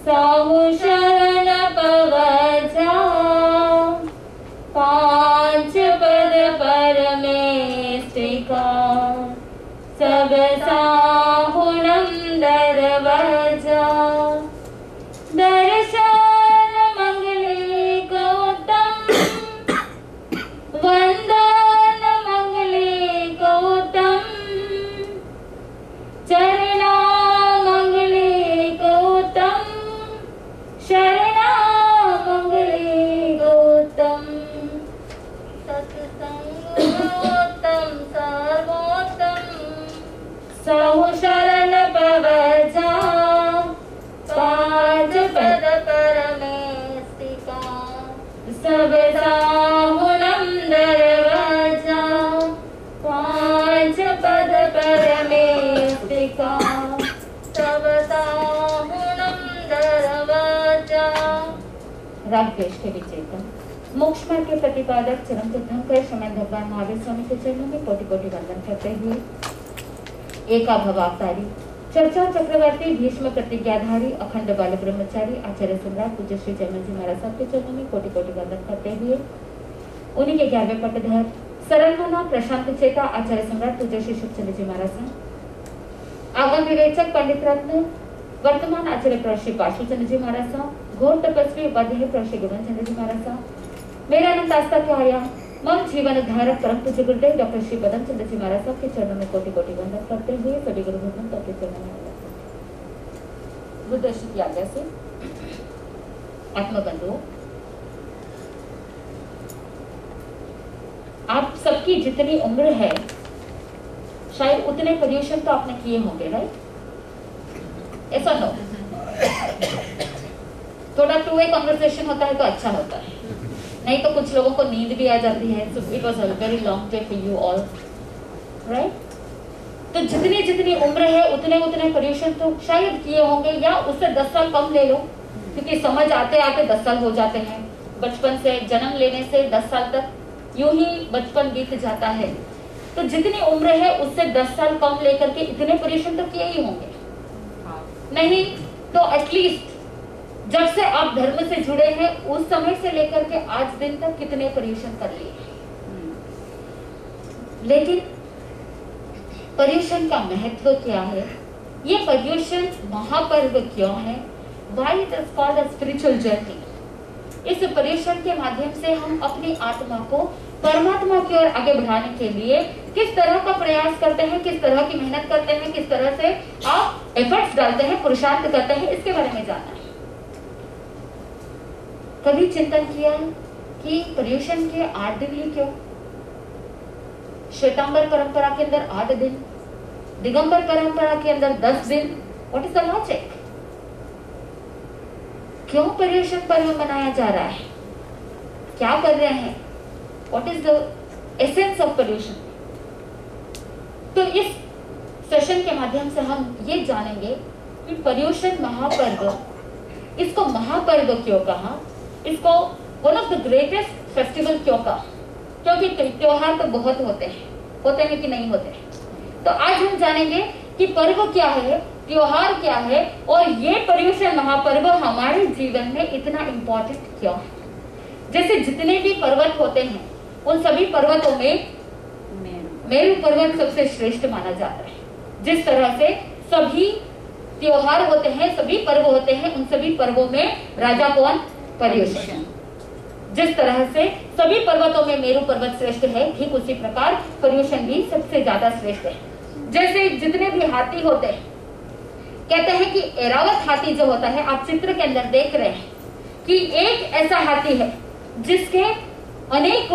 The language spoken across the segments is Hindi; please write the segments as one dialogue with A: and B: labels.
A: साहु शरण पवजा, पांच पद परमेष्टिका, सब साहुणं दरवजा, दर्शन मंगले गौतम, वंदन मंगले गौतम, चरणा मंगले गौतम, शरणा मंगले गौतम, सत्संगोत्तम सर्वोत्तम, साहु शरण पवजा, पांच पद परमेष्टिका, सब साहुणं दरवजा, पांच पद परमेष्टिका, सब साहुणं दरवजा। राग द्वेष के विजेता, मोक्ष मार्ग के प्रतिपादक चरम तीर्थंकर श्रीमद् भगवान महावीर स्वामी के चरणों में कोटि कोटि वंदन करते हुए एका भवावतारी चर्चा चक्रवर्ती भीष्म प्रतिज्ञाधारी अखंड बाल ब्रह्मचारी आचार्य सम्राट पूज्य श्री जयमल जी महाराज साहब के चरणों में कोटि कोटि वंदन करते हुए उन्हीं के 11वें पट्टधर सरल मना प्रशांत चेता आचार्य सम्राट पूज्य श्री शुभचंद्र जी महाराज साहब, आगम विवेचक पंडित रत्न वर्तमान आचार्य प्रश्री पार्श्वचंद्र जी महाराज साहब, घोर तपस्वी उपाध्याय प्रश्री गोविंदचंद्र जी महाराज साहब, मेरा अनंत आस्था के आया मम जीवन धारक परम पूज्य गुरुदेव डॉक्टर श्री पदम चंद्र जी महाराज साहब के चरणों में कोटि कोटि वंदन करते हुए सभी गुरु भगवान के चरणों में बुद्धि की आज्ञा से आत्मबंधुओं, आप सबकी जितनी उम्र है शायद उतने पर्यूषण तो आपने किए होंगे, राइट? ऐसा नो थोड़ा टू वे कन्वर्सेशन होता है तो अच्छा होता है, नहीं तो कुछ लोगों को नींद भी आ जाती है। So it was a very long day for you all, right? तो जितनी जितनी उम्र है उतने उतने पर्यूषण तो शायद किए होंगे, या उससे 10 साल कम ले लो, क्योंकि समझ आते आते 10 साल हो जाते हैं। बचपन से जन्म लेने से 10 साल तक यूं ही बचपन बीत जाता है। तो जितनी उम्र है उससे 10 साल कम लेकर के इतने पर्यूषण तो किए ही होंगे, नहीं तो एटलीस्ट जब से आप धर्म से जुड़े हैं उस समय से लेकर के आज दिन तक कितने पर्यूषण कर लिए। लेकिन पर्यूषण का महत्व क्या है, ये पर्यूषण महापर्व क्यों है, Why it is called a spiritual journey? इस पर्यूषण के माध्यम से हम अपनी आत्मा को परमात्मा की ओर आगे बढ़ाने के लिए किस तरह का प्रयास करते हैं, किस तरह की मेहनत करते हैं, किस तरह से आप एफर्ट्स डालते हैं, पुरुषार्थ करते हैं, इसके बारे में जानना है। कभी चिंतन किया कि पर्यूषण के 8 दिन ही क्यों? श्वेतांबर परंपरा के अंदर 8 दिन, दिगंबर परंपरा के अंदर 10 दिन। What is the logic? क्यों पर्यूषण पर्व मनाया जा रहा है? क्या कर रहे हैं? What is the essence of Paryushan? तो इस सेशन के माध्यम से हम ये जानेंगे कि पर्यूषण महापर्व, इसको महापर्व क्यों कहा, इसको one of the greatest festival क्यों कहा? क्योंकि त्योहार तो बहुत होते हैं कि नहीं होते? तो आज हम जानेंगे कि पर्व क्या है, त्योहार क्या है, और ये पर्यूषण महापर्व हमारे जीवन में इतना इम्पोर्टेंट क्यों है। जैसे जितने भी पर्वत होते हैं उन सभी पर्वतों में मेरु पर्वत सबसे श्रेष्ठ माना जाता है। जिस तरह से सभी त्योहार होते हैं, सभी पर्व होते हैं, उन सभी पर्वों में राजा कौन? पर्यूषण। जिस तरह से सभी पर्वतों में मेरु पर्वत श्रेष्ठ है, ठीक उसी प्रकार पर्यूषण भी सबसे ज्यादा श्रेष्ठ है। जैसे जितने भी हाथी होते हैं, कहते हैं कि ऐरावत हाथी जो होता है, आप चित्र के अंदर देख रहे हैं कि एक ऐसा हाथी है जिसके अनेक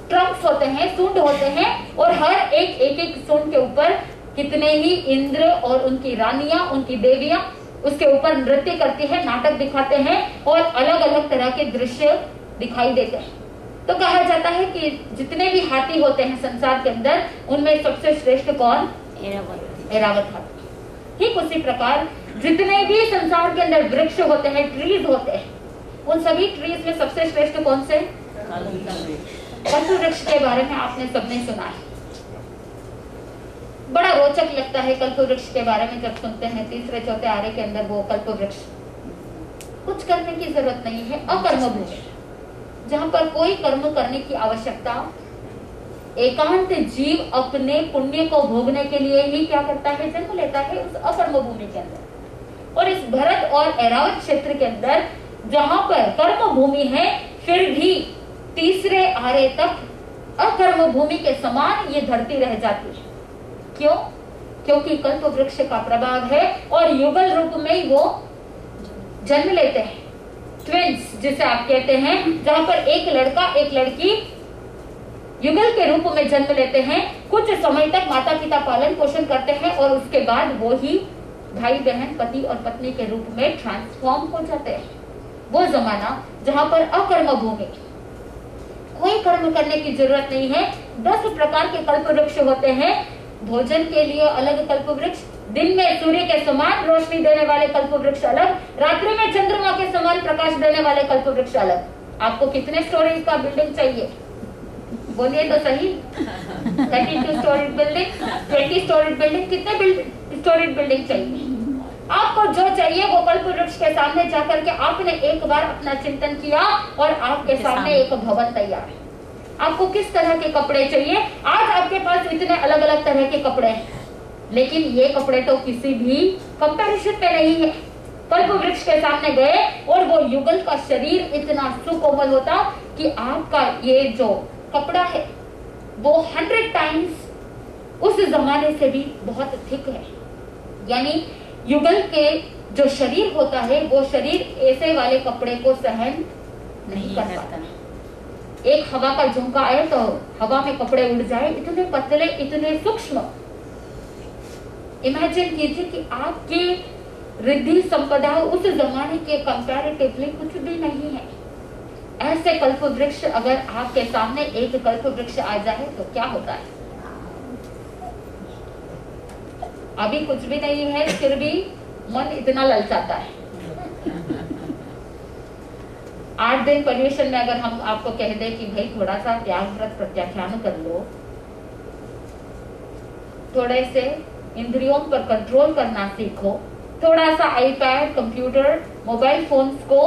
A: ट्रंक्स होते हैं, सूंड होते हैं, और हर एक सूंड के ऊपर कितने ही इंद्र और उनकी रानियां, उनकी देवियां उसके ऊपर नृत्य करती है, नाटक दिखाते हैं और अलग अलग तरह के दृश्य दिखाई देते हैं। तो कहा जाता है कि जितने भी हाथी होते हैं संसार के अंदर, उनमें सबसे श्रेष्ठ कौन? ऐरावत हाथी। ठीक उसी प्रकार जितने भी संसार के अंदर वृक्ष होते हैं, ट्रीज होते हैं, उन सभी ट्रीज में सबसे श्रेष्ठ कौन से? कल्प वृक्ष के बारे में आपने सबने सुना है। बड़ा रोचक लगता है कल्प वृक्ष के बारे में जब सुनते हैं। तीसरे चौथे आरे के अंदर वो कल्प वृक्ष कुछ करने की जरूरत नहीं है, अकर्म भूमि, जहां पर कोई कर्म करने की आवश्यकता, एकांत जीव अपने पुण्य को भोगने के लिए ही क्या करता है, जन्म लेता है उस अकर्म भूमि के अंदर। और इस भरत और ऐरावत क्षेत्र के अंदर जहां पर कर्म भूमि है, फिर भी तीसरे आरे तक अकर्म भूमि के समान ये धरती रह जाती है। क्यों? क्योंकि कल्प वृक्ष का प्रभाव है और युगल रूप में ही वो जन्म लेते हैं, ट्विंस जिसे आप कहते हैं, जहां पर एक लड़का एक लड़की युगल के रूप में जन्म लेते हैं, कुछ समय तक माता पिता पालन पोषण करते हैं और उसके बाद वो ही भाई बहन पति और पत्नी के रूप में ट्रांसफॉर्म हो जाते हैं। वो जमाना जहां पर अकर्म भूमि, कोई कर्म करने की जरूरत नहीं है। 10 प्रकार के कल्प वृक्ष होते हैं, भोजन के लिए अलग कल्प वृक्ष, दिन में सूर्य के समान रोशनी देने वाले कल्प वृक्ष अलग, रात्रि में चंद्रमा के समान प्रकाश देने वाले कल्प वृक्ष अलग। आपको कितने स्टोरेज का बिल्डिंग चाहिए, बोलिए तो सही। 32 स्टोरेज बिल्डिंग, 20 स्टोरेज बिल्डिंग, कितने स्टोरेज बिल्डिंग चाहिए? आपको जो चाहिए वो कल्प वृक्ष के सामने जाकर के आपने एक बार अपना चिंतन किया और आपके सामने एक भवन तैयार है। आपको किस तरह के कपड़े चाहिए? आज आपके पास इतने अलग अलग तरह के कपड़े हैं, लेकिन ये कपड़े तो किसी भी कंपैरिजन पे नहीं है। कल्प वृक्ष के सामने गए और वो युगल का शरीर इतना सुकोमल होता कि आपका ये जो कपड़ा है वो 100 टाइम्स उस जमाने से भी बहुत थिक है। यानी युगल के जो शरीर होता है वो शरीर ऐसे वाले कपड़े को सहन नहीं कर पाता। एक हवा का झोंका आए तो हवा में कपड़े उड़ जाए, इतने पतले, इतने सूक्ष्म। इमेजिन कीजिए कि आपकी रिद्धि संपदा उस जमाने के कंपैरेटिवली कुछ भी नहीं है। ऐसे कल्प वृक्ष अगर आपके सामने एक कल्प वृक्ष आ जाए तो क्या होता है? अभी कुछ भी नहीं है, फिर भी मन इतना ललचाता है। 8 दिन पर्यूषण में अगर हम आपको कह दें कि भाई थोड़ा सा त्याग व्रत प्रत्याख्यान कर लो, थोड़े से इंद्रियों पर कंट्रोल करना सीखो, थोड़ा सा आईपैड, कंप्यूटर, मोबाइल फोन्स को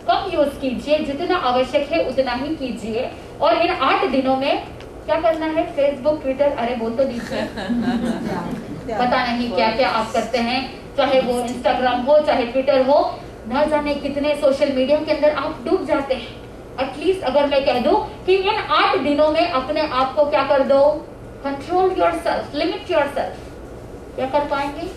A: कम यूज कीजिए, जितना आवश्यक है उतना ही कीजिए। और इन 8 दिनों में क्या करना है? फेसबुक, ट्विटर, अरे बोल तो दीजिए, पता नहीं क्या क्या आप करते हैं, चाहे वो इंस्टाग्राम हो चाहे ट्विटर हो, न जाने कितने सोशल मीडिया के अंदर आप डूब जाते हैं। एटलीस्ट अगर मैं कह दूं कि इन 8 दिनों में अपने आप को क्या कर दो? Control yourself, limit yourself. क्या कर पाएंगे?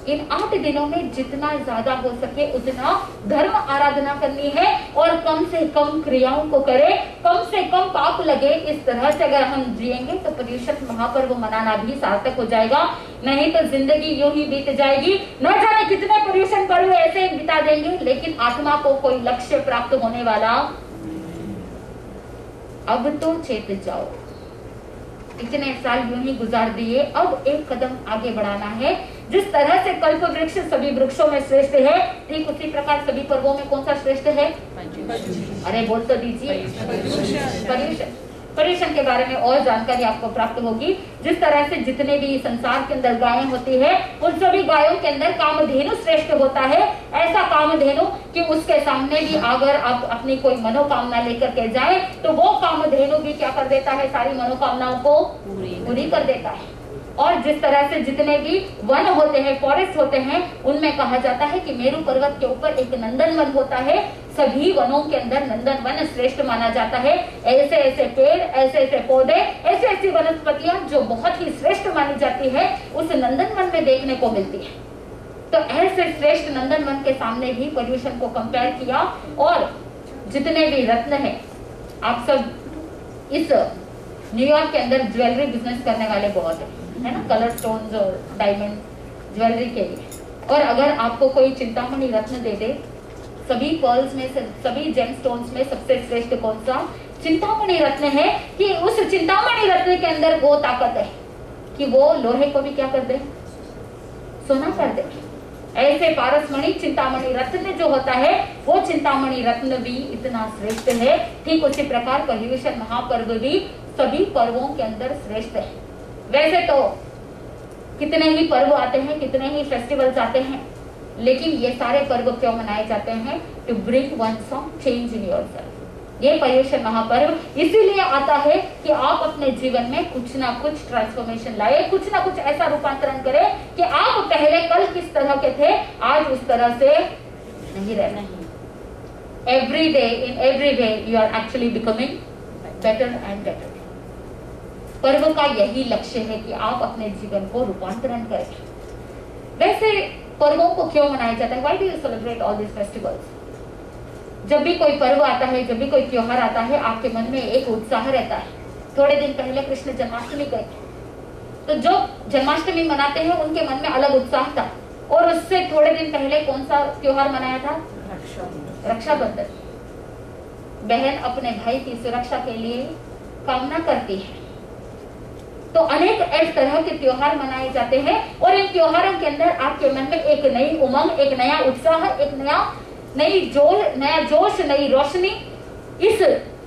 A: इन 8 दिनों में जितना ज्यादा हो सके उतना धर्म आराधना करनी है और कम से कम क्रियाओं को करें, कम से कम पाप लगे। इस तरह से अगर हम जिएंगे तो पर्युषण महापर्व मनाना भी सार्थक हो जाएगा, नहीं तो जिंदगी यूं ही बीत जाएगी। न जाने कितने पर्युषण पर्व ऐसे बिता देंगे, लेकिन आत्मा को कोई लक्ष्य प्राप्त होने वाला। अब तो चेत जाओ, इतने साल यूं ही गुजार दिए, अब एक कदम आगे बढ़ाना है। जिस तरह से कल्प वृक्ष सभी वृक्षों में श्रेष्ठ है, ठीक उसी प्रकार सभी पर्वों में कौन सा श्रेष्ठ है? अरे बोल तो दीजिए, पर्युषण। पर्युषण के बारे में और जानकारी आपको प्राप्त होगी। जिस तरह से जितने भी संसार के अंदर गायें होती है, उन सभी गायों के अंदर कामधेनु श्रेष्ठ होता है। ऐसा कामधेनु कि उसके सामने भी अगर आप अपनी कोई मनोकामना लेकर के जाए तो वो कामधेनु भी क्या कर देता है? सारी मनोकामनाओं को पूरी कर देता है। और जिस तरह से जितने भी वन होते हैं, फॉरेस्ट होते हैं, उनमें कहा जाता है कि मेरू पर्वत के ऊपर एक नंदन वन होता है। सभी वनों के अंदर नंदन वन श्रेष्ठ माना जाता है। ऐसे ऐसे पेड़, ऐसे ऐसे पौधे, ऐसी ऐसी वनस्पतियां जो बहुत ही श्रेष्ठ मानी जाती है, उस नंदन वन में देखने को मिलती है। तो ऐसे श्रेष्ठ नंदन वन के सामने ही पर्युषण को कंपेयर किया। और जितने भी रत्न है, आप सब इस न्यूयॉर्क के अंदर ज्वेलरी बिजनेस करने वाले बहुत है ना, कलर स्टोन्स और डायमंड ज्वेलरी के लिए। और अगर आपको कोई चिंतामणि रत्न दे दे, सभी पर्ल्स में से, सभी जेम स्टोन्स में सबसे श्रेष्ठ कौन सा? चिंतामणि रत्न है। कि उस चिंतामणि रत्न के अंदर वो ताकत है कि वो लोहे को भी क्या कर दे? सोना कर दे। ऐसे पारसमणि चिंतामणि रत्न जो होता है, वो चिंतामणि रत्न भी इतना श्रेष्ठ है। ठीक उसी प्रकार पर्युषण महापर्व भी सभी पर्वों के अंदर श्रेष्ठ है। वैसे तो कितने ही पर्व आते हैं, कितने ही फेस्टिवल्स आते हैं, लेकिन ये सारे पर्व क्यों मनाए जाते हैं? To bring one some change in yourself. ये पर्युषण महापर्व इसीलिए आता है कि आप अपने जीवन में कुछ ना कुछ ट्रांसफॉर्मेशन लाए, कुछ ना कुछ ऐसा रूपांतरण करें कि आप पहले कल किस तरह के थे आज उस तरह से नहीं रहना। Every day in every way you are actually becoming better and better. पर्व का यही लक्ष्य है कि आप अपने जीवन को रूपांतरण करें। वैसे पर्वों को क्यों मनाया जाता है? Why do you celebrate all this festivals? जब भी कोई पर्व आता है, जब भी कोई त्योहार आता है, आपके मन में एक उत्साह रहता है। थोड़े दिन पहले कृष्ण जन्माष्टमी गए, तो जो जन्माष्टमी मनाते हैं उनके मन में अलग उत्साह था। और उससे थोड़े दिन पहले कौन सा त्योहार मनाया था? रक्षाबंधन। बहन अपने भाई की सुरक्षा के लिए कामना करती है। तो अनेक इस तरह के त्योहार मनाए जाते हैं और इन त्योहारों के अंदर आपके मन में एक नई उमंग, एक नया उत्साह, एक नया जोश, नई रोशनी। इस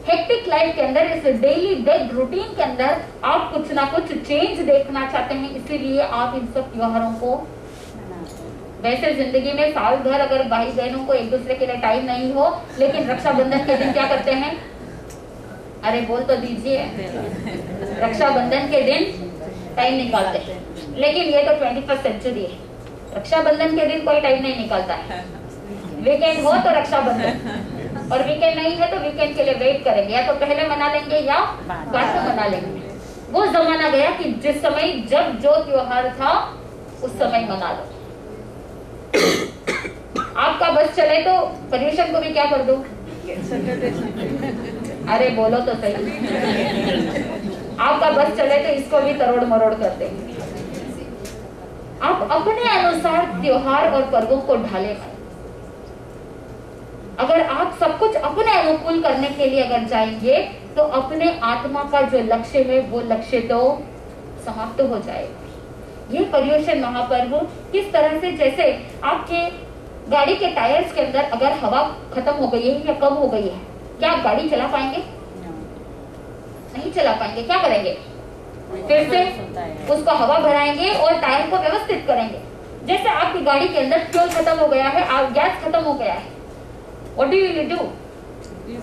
A: हेक्टिक लाइफ के अंदर, इस डेली डेड रूटीन के अंदर आप कुछ ना कुछ चेंज देखना चाहते हैं, इसीलिए आप इन सब त्योहारों को। वैसे जिंदगी में साल भर अगर भाई बहनों को एक दूसरे के लिए टाइम नहीं हो, लेकिन रक्षाबंधन के दिन क्या करते हैं? अरे बोल तो दीजिए, रक्षाबंधन के दिन टाइम निकालते हैं। लेकिन ये तो 21st सेंचुरी है, रक्षाबंधन के दिन कोई टाइम नहीं निकालता है। वीकेंड हो तो रक्षाबंधन, और वीकेंड नहीं है तो वीकेंड के लिए वेट करेंगे, या तो पहले मना लेंगे या बाद में मना लेंगे। वो जमाना गया कि जिस समय जब जो त्योहार था उस समय मना लो। आपका बस चले तो पर्युषण को भी क्या कर दो? अरे बोलो तो सही। आपका बस चले तो इसको भी तरोड़ मरोड़ कर देंगे। आप अपने अनुसार त्योहार और पर्वों को ढाले। अगर आप सब कुछ अपने अनुकूल करने के लिए अगर जाएंगे तो अपने आत्मा का जो लक्ष्य है वो लक्ष्य तो समाप्त हो जाएगा। ये पर्युषण महापर्व किस तरह से, जैसे आपके गाड़ी के टायर्स के अंदर अगर हवा खत्म हो गई है या कम हो गई है, क्या आप गाड़ी चला पाएंगे? नहीं चला पाएंगे। क्या करेंगे? फिर से उसको हवा भराएंगे और टायर को व्यवस्थित करेंगे। जैसे आपकी गाड़ी के अंदर फ्यूल खत्म हो गया है, गैस खत्म हो गया है, what do you do? You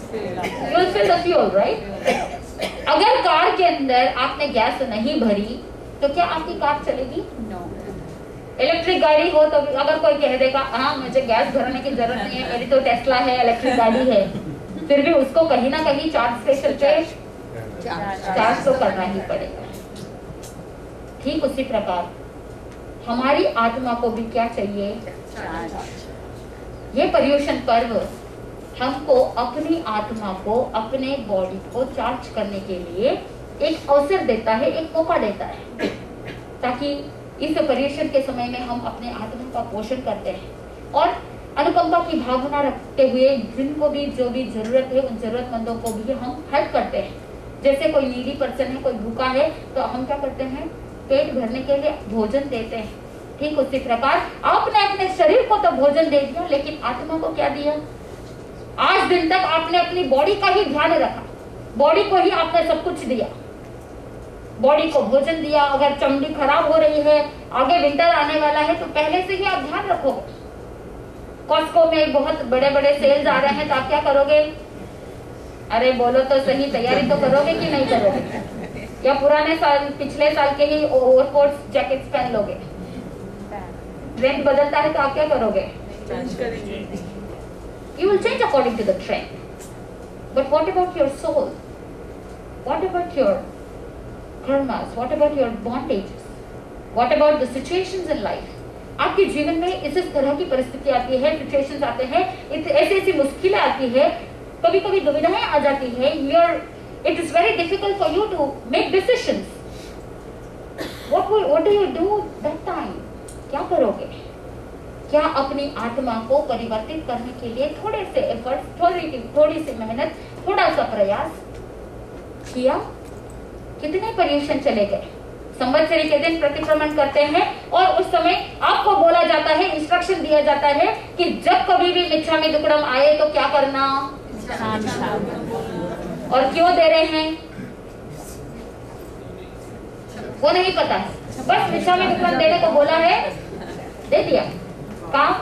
A: will fill the fuel, right? अगर कार के अंदर आपने गैस नहीं भरी तो क्या आपकी कार चलेगी? No. इलेक्ट्रिक गाड़ी हो तो अगर कोई कह देगा हाँ मुझे गैस भरने की जरूरत नहीं है, मेरी तो टेस्ला है, इलेक्ट्रिक गाड़ी है, फिर भी उसको कहीं ना कहीं चार्ज स्टेशन पे चार्ज तो करना ही पड़ेगा। ठीक उसी प्रकार हमारी आत्मा को भी क्या चाहिए? ये पर्युषण पर्व हमको अपनी आत्मा को, अपने बॉडी को चार्ज करने के लिए एक अवसर देता है, एक मौका देता है, ताकि इस पर्युषण के समय में हम अपने आत्मा का पोषण करते हैं और अनुकंपा की भावना रखते हुए जिनको भी जो भी जरूरत है उन जरूरतमंदों को भी हम हेल्प करते हैं। जैसे कोई नीडी पर्सन है, कोई भूखा है, तो हम क्या करते हैं? पेट भरने के लिए भोजन देते हैं। ठीक उसी प्रकार आपने अपने शरीर को तो भोजन दे दिया, लेकिन आत्मा को क्या दिया? आज दिन तक आपने अपनी बॉडी का ही ध्यान रखा, बॉडी को ही आपने सब कुछ दिया, बॉडी को भोजन दिया। अगर चमड़ी खराब हो रही है, आगे विंटर आने वाला है, तो पहले से ही आप ध्यान रखोगे। कॉस्को में बहुत बड़े बड़े सेल्स आ रहे हैं, तो आप क्या करोगे? अरे बोलो तो सही, तैयारी तो करोगे कि नहीं करोगे? या पुराने साल, पिछले साल के ही ओवरकोट जैकेट्स पहन लोगे? ट्रेंड बदलता है तो आप क्या करोगे? चेंज करेंगे। You will change according to the trend. But what about your soul? What about your karmas? What about your bondages? What about the situations in life? आपके जीवन में इस तरह की परिस्थिति आती है, सिचुएशंस आते हैं, ऐसी ऐसी मुश्किलें आती है, कभी कभी दुविधाएं आ जाती है। It is very difficult for you to make decisions. What do you do that time? क्या करोगे? क्या अपनी आत्मा को परिवर्तित करने के लिए थोड़े से एफर्ट, थोड़ी सी मेहनत, थोड़ा सा प्रयास किया? कितने पर्युषण चले गए? संवत्सरी के दिन प्रतिक्रमण करते हैं और उस समय आपको बोला जाता है, इंस्ट्रक्शन दिया जाता है कि जब कभी भी मिच्छामि दुक्कडम आए तो क्या करना। और क्यों दे रहे हैं वो नहीं पता है, बस मिच्छामि दुक्कडम देने को बोला है, दे दिया। काम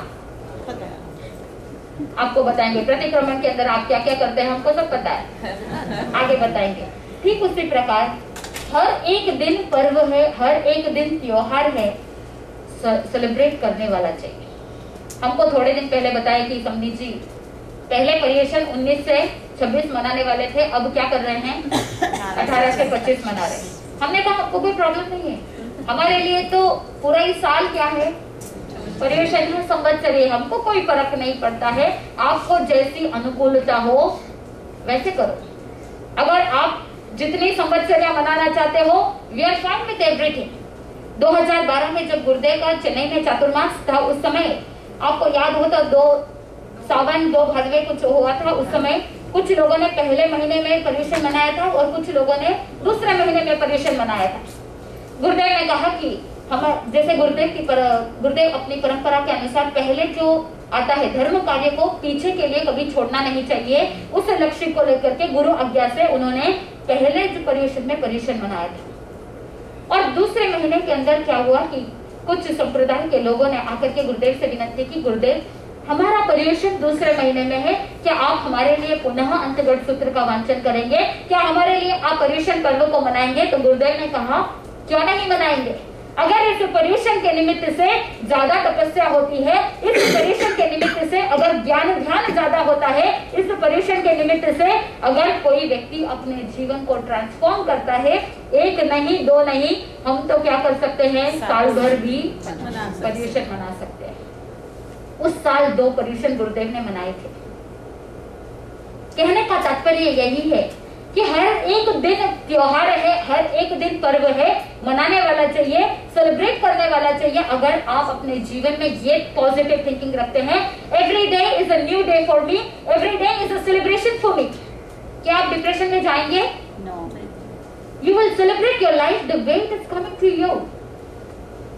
A: आपको बताएंगे प्रतिक्रमण के अंदर आप क्या क्या करते हैं, हमको सब पता है, आगे बताएंगे। ठीक उसी प्रकार हर एक दिन पर्व है, हर एक दिन त्योहार है, सेलिब्रेट करने वाला चाहिए। हमको थोड़े दिन पहले बताया कि समधी जी पहले पर्युषण 19 से 26 मनाने वाले थे, अब क्या कर रहे हैं 18 से 25 मना रहे हैं। हमने कहा आपको कोई प्रॉब्लम नहीं है, हमारे लिए तो पूरा ही साल क्या है पर्युषण है, संवत्सरी, हमको कोई फर्क नहीं पड़ता है, आपको जैसी अनुकूलता हो वैसे करो। अगर आप जितनी संवत्सरियां मनाना चाहते हो, we are fine with everything. 2012 में जब गुरुदेव का चेन्नई में चातुर्मास था, उस समय आपको याद हो तो 2 सावन 2 भादवे कुछ हुआ था, उस समय कुछ लोगों ने पहले महीने में पर्युषण मनाया था और कुछ लोगों ने दूसरे महीने में पर्युषण मनाया था। गुरुदेव ने कहा कि हम जैसे गुरुदेव अपनी परंपरा के अनुसार पहले जो आता है धर्म कार्य को पीछे के लिए कभी छोड़ना नहीं चाहिए, उस लक्ष्य को लेकर के गुरु आज्ञा से उन्होंने पहले जो पर्युषण में पर्युषण मनाया था। और दूसरे महीने के अंदर क्या हुआ कि कुछ संप्रदाय के लोगों ने आकर के गुरुदेव से विनती की, गुरुदेव हमारा पर्युषण दूसरे महीने में है, क्या आप हमारे लिए पुनः अंतगढ़ सूत्र का वांचन करेंगे, क्या हमारे लिए आप पर्युषण पर्व को मनाएंगे? तो गुरुदेव ने कहा क्यों नहीं मनाएंगे। अगर इस पर्युषण के निमित्त से ज्यादा तपस्या होती है, इस पर्युषण के निमित्त से अगर ज्ञान ध्यान ज्यादा होता है, इस पर्युषण के निमित्त से अगर कोई व्यक्ति अपने जीवन को ट्रांसफॉर्म करता है, 1 नहीं 2 नहीं, हम तो क्या कर सकते हैं साल भर भी पर्युषण मना सकते हैं। उस साल 2 पर्युषण गुरुदेव ने मनाए थे। कहने का तात्पर्य यही है कि हर एक दिन त्योहार है, हर एक दिन पर्व है, मनाने वाला चाहिए, सेलिब्रेट करने वाला चाहिए। अगर आप अपने जीवन में ये पॉजिटिव थिंकिंग रखते हैं, every day is a new day for me, every day is a celebration for me, क्या आप डिप्रेशन में जाएंगे? No, you will celebrate your life the way it is coming to you.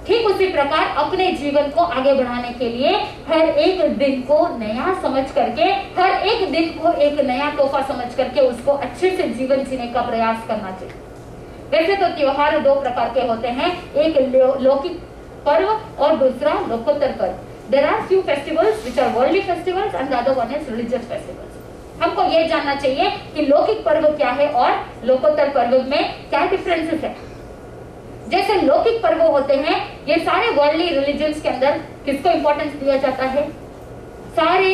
A: ठीक उसी प्रकार अपने जीवन को आगे बढ़ाने के लिए हर एक दिन को नया समझ करके, हर एक दिन को एक नया तोहफा समझ करके उसको अच्छे से जीवन जीने का प्रयास करना चाहिए। वैसे तो त्योहार 2 प्रकार के होते हैं, एक लौकिक पर्व और दूसरा लोकोत्तर पर्व। There are few festivals which are worldly festivals and the other one is religious festivals. हमको ये जानना चाहिए कि लौकिक पर्व क्या है और लोकोत्तर पर्व में क्या डिफरेंसेस है। जैसे लौकिक पर्व होते हैं, ये सारे वर्ल्डली रिलीजन्स के अंदर किसको इंपॉर्टेंस दिया जाता है? सारे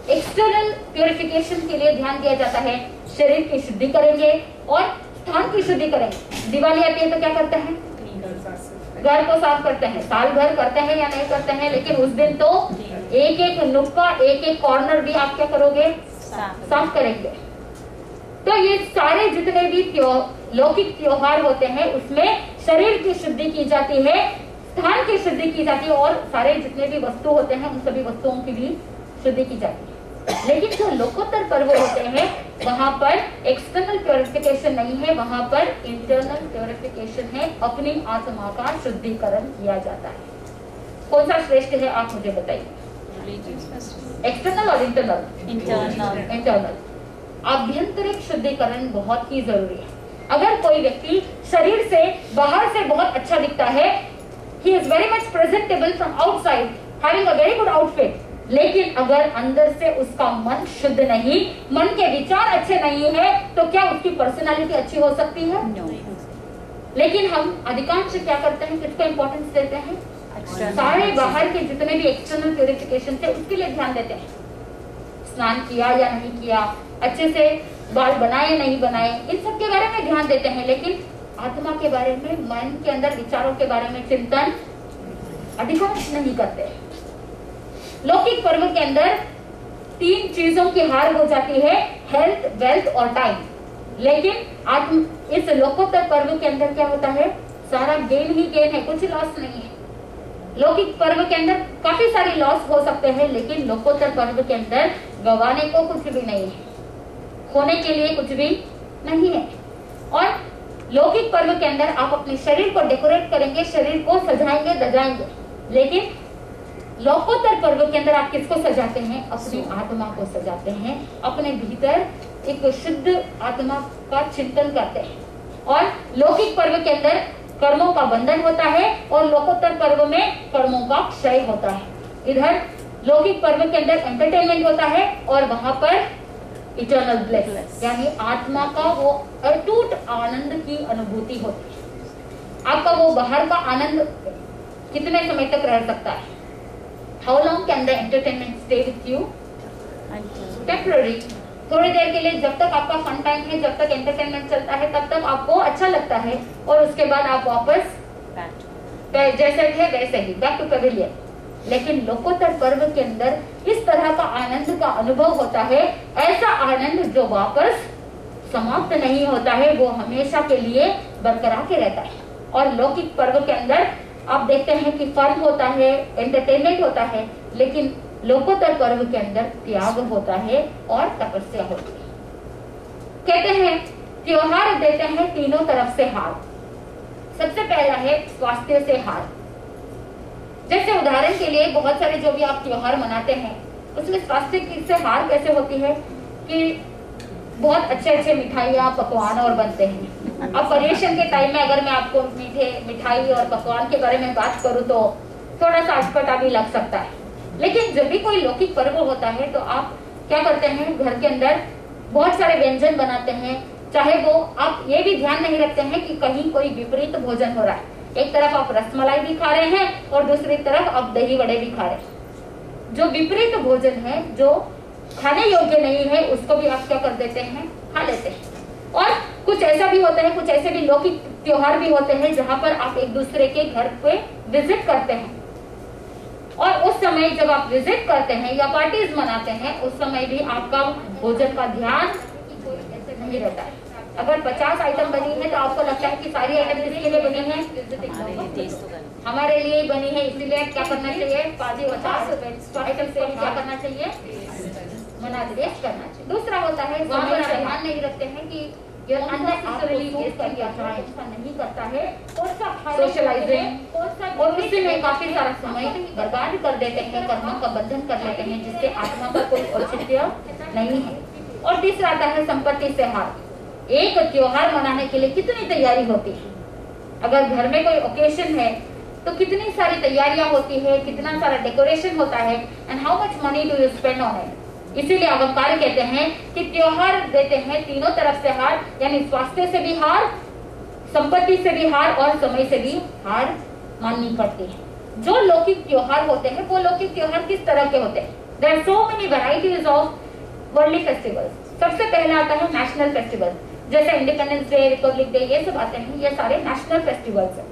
A: एक्सटर्नल प्यूरिफिकेशन के लिए ध्यान दिया जाता है। शरीर की शुद्धि करेंगे और स्थान की शुद्धि करेंगे। दिवाली आती है तो क्या करते हैं? घर को साफ करते हैं। साल भर करते हैं या नहीं करते हैं, लेकिन उस दिन तो एक एक नुक्का, एक एक कॉर्नर भी आप क्या करोगे? साफ करेंगे। तो ये सारे जितने भी लौकिक त्योहार होते हैं उसमें शरीर की शुद्धि की जाती है, स्थान की शुद्धि की जाती है और सारे जितने भी वस्तु होते हैं उन सभी वस्तुओं की भी शुद्धि की जाती है। लेकिन जो लोकोत्तर पर्व होते हैं वहां पर एक्सटर्नल प्योरिफिकेशन नहीं है, वहां पर इंटरनल प्योरिफिकेशन है, अपनी आत्मा का शुद्धिकरण किया जाता है। कौन सा श्रेष्ठ है आप मुझे बताइए, एक्सटर्नल और इंटरनल? इंटरनल। आभ्यंतरिक शुद्धिकरण बहुत ही जरूरी है। अगर कोई व्यक्ति शरीर से बाहर से बहुत अच्छा दिखता है, he is very much presentable from outside, having a very good outfit, लेकिन अगर अंदर से उसका मन शुद्ध नहीं, मन के विचार अच्छे नहीं है, तो क्या उसकी पर्सनालिटी अच्छी हो सकती है? No. लेकिन हम अधिकांश क्या करते हैं, किसको इंपॉर्टेंस देते हैं? सारे बाहर के जितने भी एक्सटर्नल प्यूरिफिकेशन थे उसके लिए ध्यान देते हैं। स्नान किया या नहीं किया, अच्छे से बाल बनाए नहीं बनाए, इन सब के बारे में ध्यान देते हैं, लेकिन आत्मा के बारे में, मन के अंदर विचारों के बारे में चिंतन अधिकांश नहीं करते। लौकिक पर्व के अंदर 3 चीजों की हार हो जाती है, हेल्थ, वेल्थ और टाइम। लेकिन इस लोकोत्तर पर्व के अंदर क्या होता है? सारा गेन ही गेन है, कुछ लॉस नहीं है। लौकिक पर्व के अंदर काफी सारे लॉस हो सकते हैं, लेकिन लोकोत्तर पर्व के अंदर गंवाने को कुछ भी नहीं है, खोने के लिए कुछ भी नहीं है। और लौकिक पर्व के अंदर आप अपने शरीर को डेकोरेट करेंगे, शरीर को सजाएंगे दजाएंगे, लेकिन लोकोत्तर पर्व के अंदर आप किसको सजाते हैं? अपनी आत्मा को सजाते हैं, अपने भीतर एक शुद्ध आत्मा का चिंतन करते हैं। और लौकिक पर्व के अंदर कर्मों का बंधन होता है और लोकोत्तर पर्व में कर्मों का क्षय होता है। इधर लौकिक पर्व के अंदर एंटरटेनमेंट होता है और वहां पर इटर्नल ब्लेस यानी आत्मा का वो अटूट आनंद की अनुभूति होती है। आपका वो बाहर का आनंद कितने समय तक रह सकता है? How long can the entertainment stay with you? Temporary, थोड़ी देर के लिए, जब तक आपका फन टाइम है, जब तक एंटरटेनमेंट चलता है तब तक आपको अच्छा लगता है और उसके बाद आप वापस जैसे थे वैसे ही बैक टू पेविलियन। लेकिन लोकोत्तर पर्व के अंदर इस तरह का आनंद का अनुभव होता है, ऐसा आनंद जो वापस समाप्त नहीं होता है, वो हमेशा के लिए बरकरार के रहता है। और लौकिक पर्व के अंदर आप देखते हैं कि फन होता है, एंटरटेनमेंट होता है, लेकिन लोकोत्तर पर्व के अंदर त्याग होता है और तपस्या होती है। कहते हैं त्योहार देते हैं तीनों तरफ से हार। सबसे पहला है स्वास्थ्य से हार। जैसे उदाहरण के लिए बहुत सारे जो भी आप त्योहार मनाते हैं उसमें स्वास्थ्य से हार कैसे होती है कि बहुत अच्छे मिठाइयाँ पकवान और बनते हैं। अब पर्यटन के टाइम में अगर मैं आपको मिठाई और पकवान के बारे में बात करूँ तो थोड़ा सा अटपटा भी लग सकता है। लेकिन जब भी कोई लौकिक पर्व होता है तो आप क्या करते हैं, घर के अंदर बहुत सारे व्यंजन बनाते हैं, चाहे वो आप ये भी ध्यान नहीं रखते हैं कि कहीं कोई विपरीत भोजन हो रहा है। एक तरफ आप रसमलाई भी खा रहे हैं और दूसरी तरफ आप दही वड़े भी खा रहे हैं। जो विपरीत भोजन है, जो खाने योग्य नहीं है, उसको भी आप क्या कर देते हैं, खा लेते हैं। और कुछ ऐसा भी होता है, कुछ ऐसे भी लौकिक त्योहार भी होते हैं जहाँ पर आप एक दूसरे के घर पे विजिट करते हैं और उस समय जब आप विजिट करते हैं या पार्टीज मनाते हैं उस समय भी आपका भोजन का ध्यान कोई ऐसे नहीं रहता है। अगर 50 आइटम बनी है तो आपको लगता है कि सारी आइटम किसके लिए बनी है, हमारे लिए ही बनी है, इसीलिए क्या करना चाहिए, 50 आइटम से क्या करना चाहिए, मना वेस्ट करना चाहिए। दूसरा होता है वहाँ पर ध्यान नहीं रखते हैं कि नहीं करता है सोशलाइजिंग और उसी में काफी सारा समय बर्बाद कर देते हैं, कर्मों का बंधन कर लेते हैं जिससे आत्मा का कोई औचित्य नहीं है। और तीसरा आता है संपत्ति से हार। एक त्योहार मनाने के लिए कितनी तैयारी होती है, अगर घर में कोई ओकेशन है तो कितनी सारी तैयारियां होती है, कितना सारा डेकोरेशन होता है and how much money do you spend on it. इसीलिए अवंकार कहते हैं कि त्योहार देते हैं तीनों तरफ से हार, यानी स्वास्थ्य से भी हार, संपत्ति से भी हार और समय से भी हार माननी पड़ती है। जो लौकिक त्योहार होते हैं वो लौकिक त्योहार किस तरह के होते हैं? There are so many varieties of worldly festivals. सबसे पहला आता है नेशनल फेस्टिवल, जैसे इंडिपेंडेंस डे, रिपब्लिक डे, ये सब आते हैं, ये सारे नेशनल फेस्टिवल्स हैं।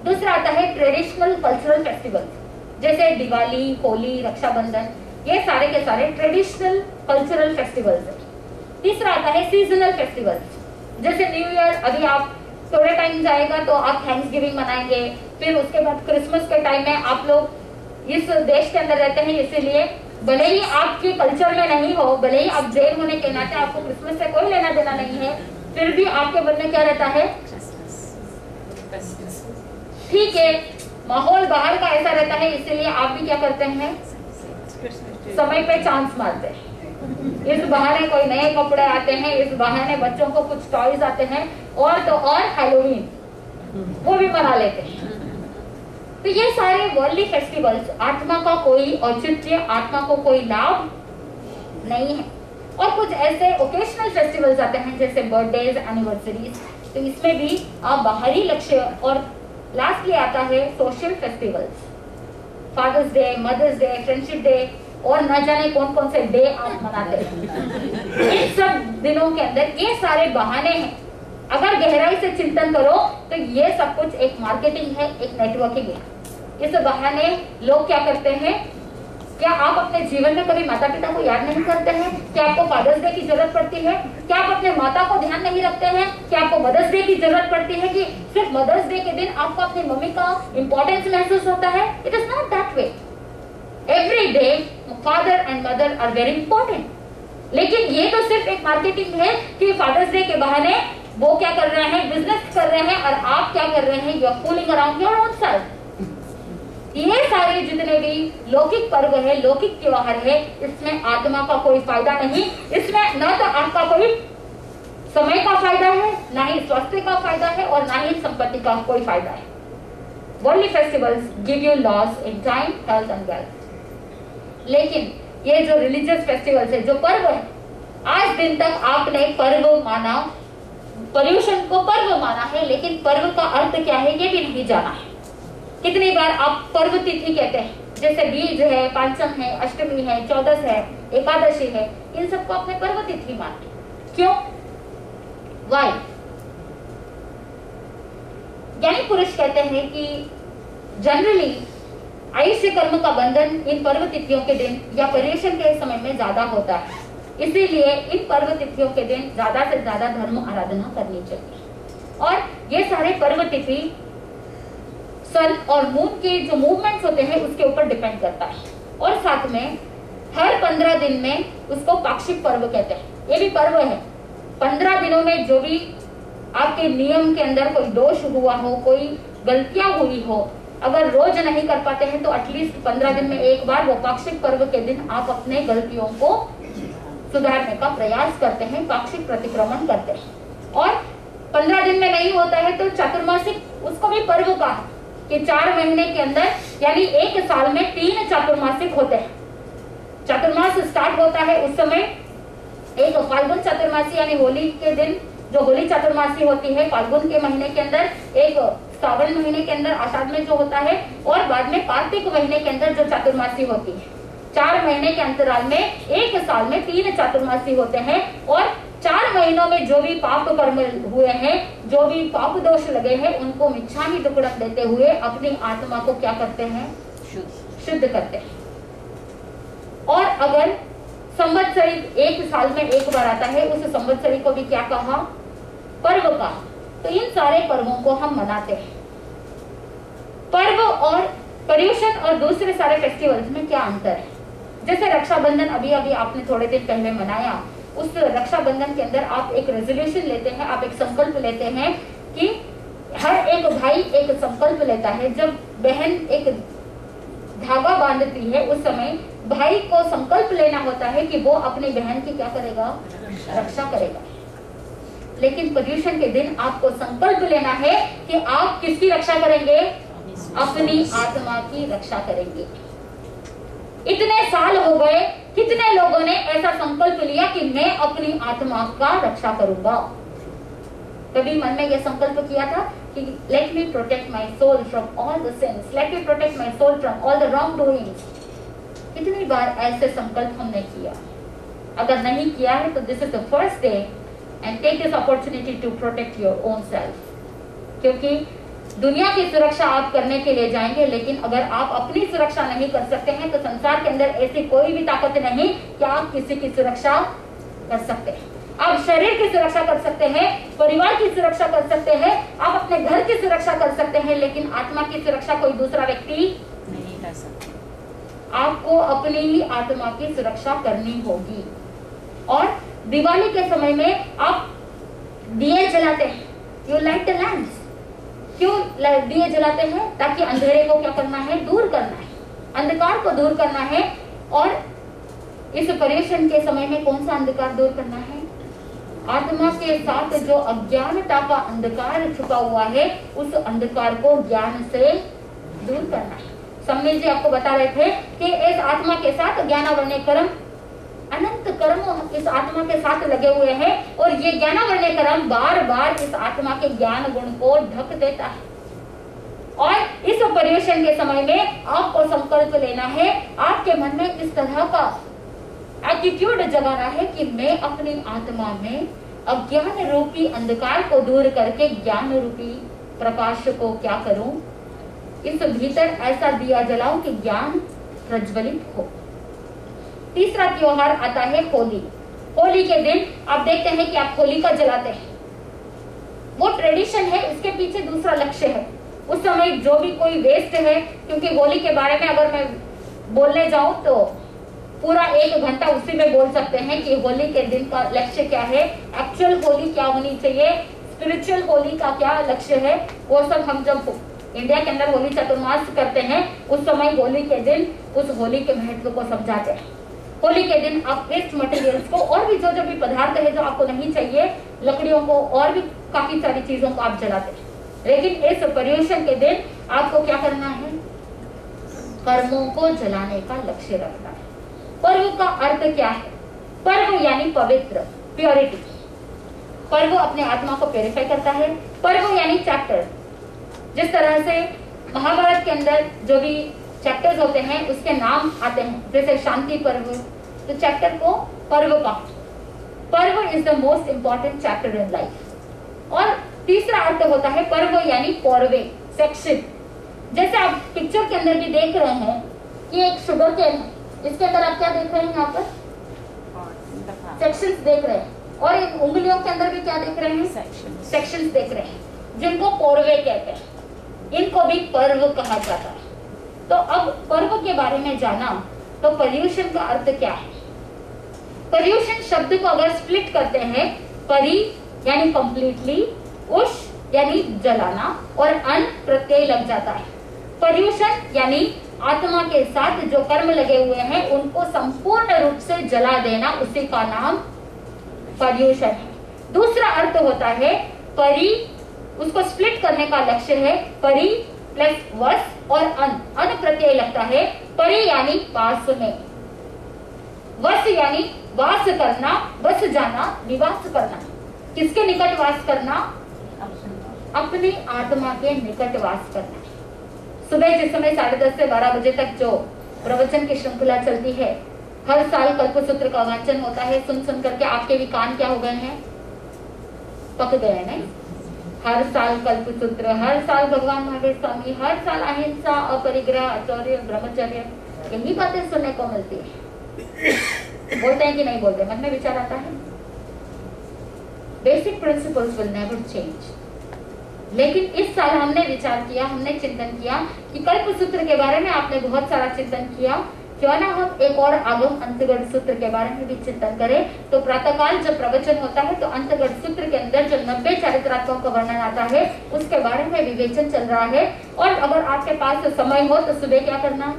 A: दूसरा आता है ट्रेडिशनल कल्चरल फेस्टिवल्स, जैसे दिवाली, होली, रक्षाबंधन, ये सारे के सारे ट्रेडिशनल कल्चरल फेस्टिवल्स हैं। तीसरा आता है सीजनल फेस्टिवल्स, जैसे न्यू ईयर, अभी आप थोड़े टाइम जाएगा तो आप थैंक्सगिविंग मनाएंगे, फिर उसके बाद क्रिसमस के टाइम में आप लोग इस देश के अंदर रहते हैं इसीलिए भले ही आपके कल्चर में नहीं हो, भले ही आप जैन होने के नाते आपको क्रिसमस से कोई लेना देना नहीं है, फिर भी आपके मन में क्या रहता है, ठीक है, माहौल बाहर का ऐसा रहता है इसलिए आप भी क्या करते हैं, समय पे चांस मारते हैं। इस बहाने कोई नए कपड़े आते हैं, इस बहाने बच्चों को कुछ टॉयज आते हैं और तो और हैलोवीन वो भी मना लेते हैं। तो ये सारे वर्ल्डली फेस्टिवल्स आत्मा का कोई औचित्य, आत्मा को कोई लाभ नहीं है। और कुछ ऐसे ओकेशनल फेस्टिवल्स आते हैं जैसे बर्थडेज, एनिवर्सरीज, तो इसमें भी आप बाहरी लक्ष्य। और लास्टली आता है social festivals, Father's Day, Mother's Day, Friendship Day और न जाने कौन कौन से डे आप मनाते हैं। इन सब दिनों के अंदर ये सारे बहाने हैं, अगर गहराई से चिंतन करो तो ये सब कुछ एक मार्केटिंग है, एक नेटवर्किंग है। इस बहाने लोग क्या करते हैं, क्या आप अपने जीवन में कभी माता पिता को याद नहीं करते हैं? क्या आपको फादर्स डे की जरूरत पड़ती है? क्या आप अपने माता को ध्यान नहीं रखते हैं? क्या आपको मदर्स डे की जरूरत पड़ती है कि सिर्फ मदर्स डे के दिन आपको अपनी मम्मी का इंपॉर्टेंस महसूस होता है? It is not that way. Every day father and mother are very important. लेकिन ये तो सिर्फ एक मार्केटिंग है कि फादर्स डे के बहाने वो क्या कर रहे हैं, बिजनेस कर रहे हैं, और आप क्या कर रहे हैं, you are fooling around your own self. ये सारे जितने भी लौकिक पर्व है, लौकिक त्योहार है, इसमें आत्मा का कोई फायदा नहीं। इसमें न तो आपका कोई समय का फायदा है, ना ही स्वास्थ्य का फायदा है और ना ही संपत्ति का कोई फायदा है। Worldly festivals give you loss in time, health and wealth. लेकिन ये जो रिलीजियस फेस्टिवल्स है, जो पर्व है, आज दिन तक आपने पर्व माना, पर्यूषण को पर्व माना है, लेकिन पर्व का अर्थ क्या है ये भी नहीं जाना है। कितनी बार आप पर्व तिथि कहते हैं, जैसे बीज है, पांचम है, अष्टमी है, चौदस है, एकादशी है, इन सबको आपने पर्व तिथि माना। क्यों? वाई? ज्ञानी पुरुष कहते हैं कि जनरली आयुष्य कर्म का बंधन इन पर्व तिथियों के दिन या पर्यूषण के समय में ज्यादा होता है, इसीलिए इन पर्व तिथियों के दिन ज्यादा से ज्यादा धर्म आराधना करनी चाहिए। और ये सारे पर्व तिथि सन और मून के जो मूवमेंट्स होते हैं उसके ऊपर डिपेंड करता है। और साथ में हर 15 दिन में उसको पाक्षिक पर्व कहते हैं। ये भी पर्व है। 15 दिनों में जो भी आपके नियम के अंदर कोई दोष हुआ हो, कोई गलतियां हुई हो, अगर रोज नहीं कर पाते हैं तो एटलीस्ट 15 दिन में एक बार वो पाक्षिक पर्व के दिन आप अपने गलतियों को सुधारने का प्रयास करते हैं, पाक्षिक प्रतिक्रमण करते हैं। और 15 दिन में नहीं होता है तो चातुर्मासिक, उसको भी पर्व का है कि 4 महीने के अंदर यानी एक साल में 3 चातुर्मासिक होते हैं। चातुर्मास स्टार्ट होता है उस समय एक फाल्गुन चातुर्मासी यानी होली के दिन जो होली चातुर्मासी होती है फाल्गुन के महीने के अंदर, एक सावन महीने के अंदर आषाढ़ में जो होता है, और बाद में कार्तिक महीने के अंदर जो चातुर्मासी होती है। 4 महीने के अंतराल में एक साल में 3 चातुर्मासी होते हैं। और 4 महीनों में जो भी पाप कर्म हुए हैं, जो भी पाप दोष लगे हैं, उनको मिच्छामि दुक्कडम देते हुए अपनी आत्मा को क्या करते हैं? शुद्ध करते हैं। और अगर संवत्सरी एक साल में एक बार आता है, उस संवत्सरी को भी क्या कहा? पर्व का। तो इन सारे पर्वों को हम मनाते हैं। पर्व और पर्यूषण और दूसरे सारे फेस्टिवल्स में क्या अंतर है? जैसे रक्षाबंधन अभी अभी आपने थोड़े दिन पहले मनाया, उस रक्षाबंधन के अंदर आप एक रेजोल्यूशन लेते हैं, आप एक संकल्प लेते हैं कि हर एक भाई एक संकल्प लेता है। जब बहन एक धागा बांधती है उस समय भाई को संकल्प लेना होता है कि वो अपनी बहन की क्या करेगा? रक्षा करेगा। लेकिन पर्यूषण के दिन आपको संकल्प लेना है कि आप किसकी रक्षा करेंगे? अपनी आत्मा की रक्षा करेंगे। इतने साल हो गए, कितने लोगों ने ऐसा संकल्प लिया कि मैं अपनी आत्मा का रक्षा करूंगा? कभी मन में यह संकल्प किया था कि let me protect my soul from all the sins, let me protect my soul from all the wrong doings? कितनी बार ऐसे संकल्प हमने किया? अगर नहीं किया है तो this is the first day and take this opportunity to protect your own self. क्योंकि दुनिया की सुरक्षा आप करने के लिए जाएंगे, लेकिन अगर आप अपनी सुरक्षा नहीं कर सकते हैं तो संसार के अंदर ऐसी कोई भी ताकत नहीं कि आप किसी की सुरक्षा कर सकते हैं। आप शरीर की सुरक्षा कर सकते हैं, परिवार की सुरक्षा कर सकते हैं, आप अपने घर की सुरक्षा कर सकते हैं, लेकिन आत्मा की सुरक्षा कोई दूसरा व्यक्ति नहीं कर सकता। आपको अपनी ही आत्मा की सुरक्षा करनी होगी। और दिवाली के समय में आप दिए जलाते हैं, यू लाइट द लैम्प्स। क्यों दिए जलाते हैं? ताकि अंधेरे को क्या करना है? दूर करना है, अंधकार को दूर करना है। और इस पर्यूषण के समय में कौन सा अंधकार दूर करना है? आत्मा के साथ जो अज्ञानता का अंधकार छुपा हुआ है, उस अंधकार को ज्ञान से दूर करना है। सम्मिल जी आपको बता रहे थे कि इस आत्मा के साथ ज्ञानावर्ण कर्म, अनंत कर्म इस आत्मा के साथ लगे हुए हैं, और ये ज्ञानावर्ण कर्म बार बार इस आत्मा के ज्ञान गुण को ढक देता है। और इस पर्यूषण के समय में आपको संकल्प लेना है, आपके मन में इस तरह का एटीट्यूड जगाना है कि मैं अपनी आत्मा में अज्ञान रूपी अंधकार को दूर करके ज्ञान रूपी प्रकाश को क्या करूं? इस भीतर ऐसा दिया जलाऊं कि ज्ञान प्रज्वलित हो। तीसरा त्योहार आता है होली। होली के दिन आप देखते हैं कि आप होलिका जलाते हैं। वो ट्रेडिशन है, उसके पीछे दूसरा लक्ष्य है। उस समय जो भी कोई वेस्ट है, क्योंकि होली के बारे में अगर मैं बोलने जाऊं तो पूरा 1 घंटा उसी में बोल सकते हैं कि होली के दिन का लक्ष्य क्या है, एक्चुअल होली क्या होनी चाहिए, स्पिरिचुअल होली का क्या लक्ष्य है। वो सब हम जब इंडिया के अंदर होली चतुर्मास करते हैं उस समय होली के दिन उस होली के महत्व को समझाते हैं। होली के दिन आप वेस्ट मटेरियल्स को और भी जो भी पदार्थ है जो आपको नहीं चाहिए, लकड़ियों को और भी काफी सारी चीजों को आप जलाते हैं। लेकिन इस पर्यूषण के दिन आपको क्या करना है? कर्मों को जलाने का लक्ष्य रखना है। का अर्थ क्या है? पर्व यानी पवित्र, प्योरिटी। पर्व अपने आत्मा को प्योरीफाई करता है। पर्व यानी चैप्टर। जिस तरह से महाभारत के अंदर जो भी चैप्टर्स होते हैं उसके नाम आते हैं, जैसे शांति पर्व, तो चैप्टर को पर्व का, पर्व is the most important chapter in life. और तीसरा अर्थ होता है पर्व यानी पौरवे, सेक्शन। जैसे आप पिक्चर के अंदर भी देख रहे हैं कि एक शुगर केन है, इसके अंदर आप क्या देख रहे हैं? यहाँ पर सेक्शंस देख रहे हैं, और एक उंगलियों के अंदर भी क्या देख रहे हैं? सेक्शंस देख रहे हैं, जिनको पौरवे कहते हैं। इनको भी पर्व कहा जाता है। तो अब पर्व के बारे में जाना, तो पर्यूषण का अर्थ क्या है? पर्यूषण शब्द को अगर स्प्लिट करते हैं, परि यानी कंप्लीटली, उष यानी जलाना, और अन प्रत्यय लग जाता है। पर्यूषण यानी आत्मा के साथ जो कर्म लगे हुए हैं उनको संपूर्ण रूप से जला देना, उसी का नाम पर्यूषण है। दूसरा अर्थ होता है परि, उसको स्प्लिट करने का लक्ष्य है परि प्लस वस और अन प्रत्यय लगता है। परि यानी पास में, वस यानी वास करना, बस जाना, निवास करना। किसके निकट वास करना? अपनी आत्मा के निकट वास करना। सुबह जिस समय 10:30 से 12 बजे तक जो प्रवचन की श्रृंखला चलती है, हर साल कल्पसूत्र का वाचन होता है। सुन सुन करके आपके भी कान क्या हो गए हैं? पक गए हैं, नहीं? हर साल कल्पसूत्र, हर साल भगवान महावीर स्वामी, हर साल अहिंसा, अपरिग्रह, आचार्य, ब्रह्मचर्य, यही बातें सुनने को मिलती है। बोलते हैं कि नहीं बोलते? मन में विचार आता है। Basic principles will never change. लेकिन इस साल हमने विचार किया, हमने चिंतन किया कि कल्पसूत्र के बारे में आपने बहुत सारा चिंतन किया, क्यों ना हम एक और आगम अंतगढ़ सूत्र के बारे में भी चिंतन करें। तो प्रातःकाल जब प्रवचन होता है तो अंतगढ़ सूत्र के अंदर जो 90 चारित्रात्मकों का वर्णन आता है उसके बारे में विवेचन चल रहा है। और अगर आपके पास समय हो तो सुबह क्या करना?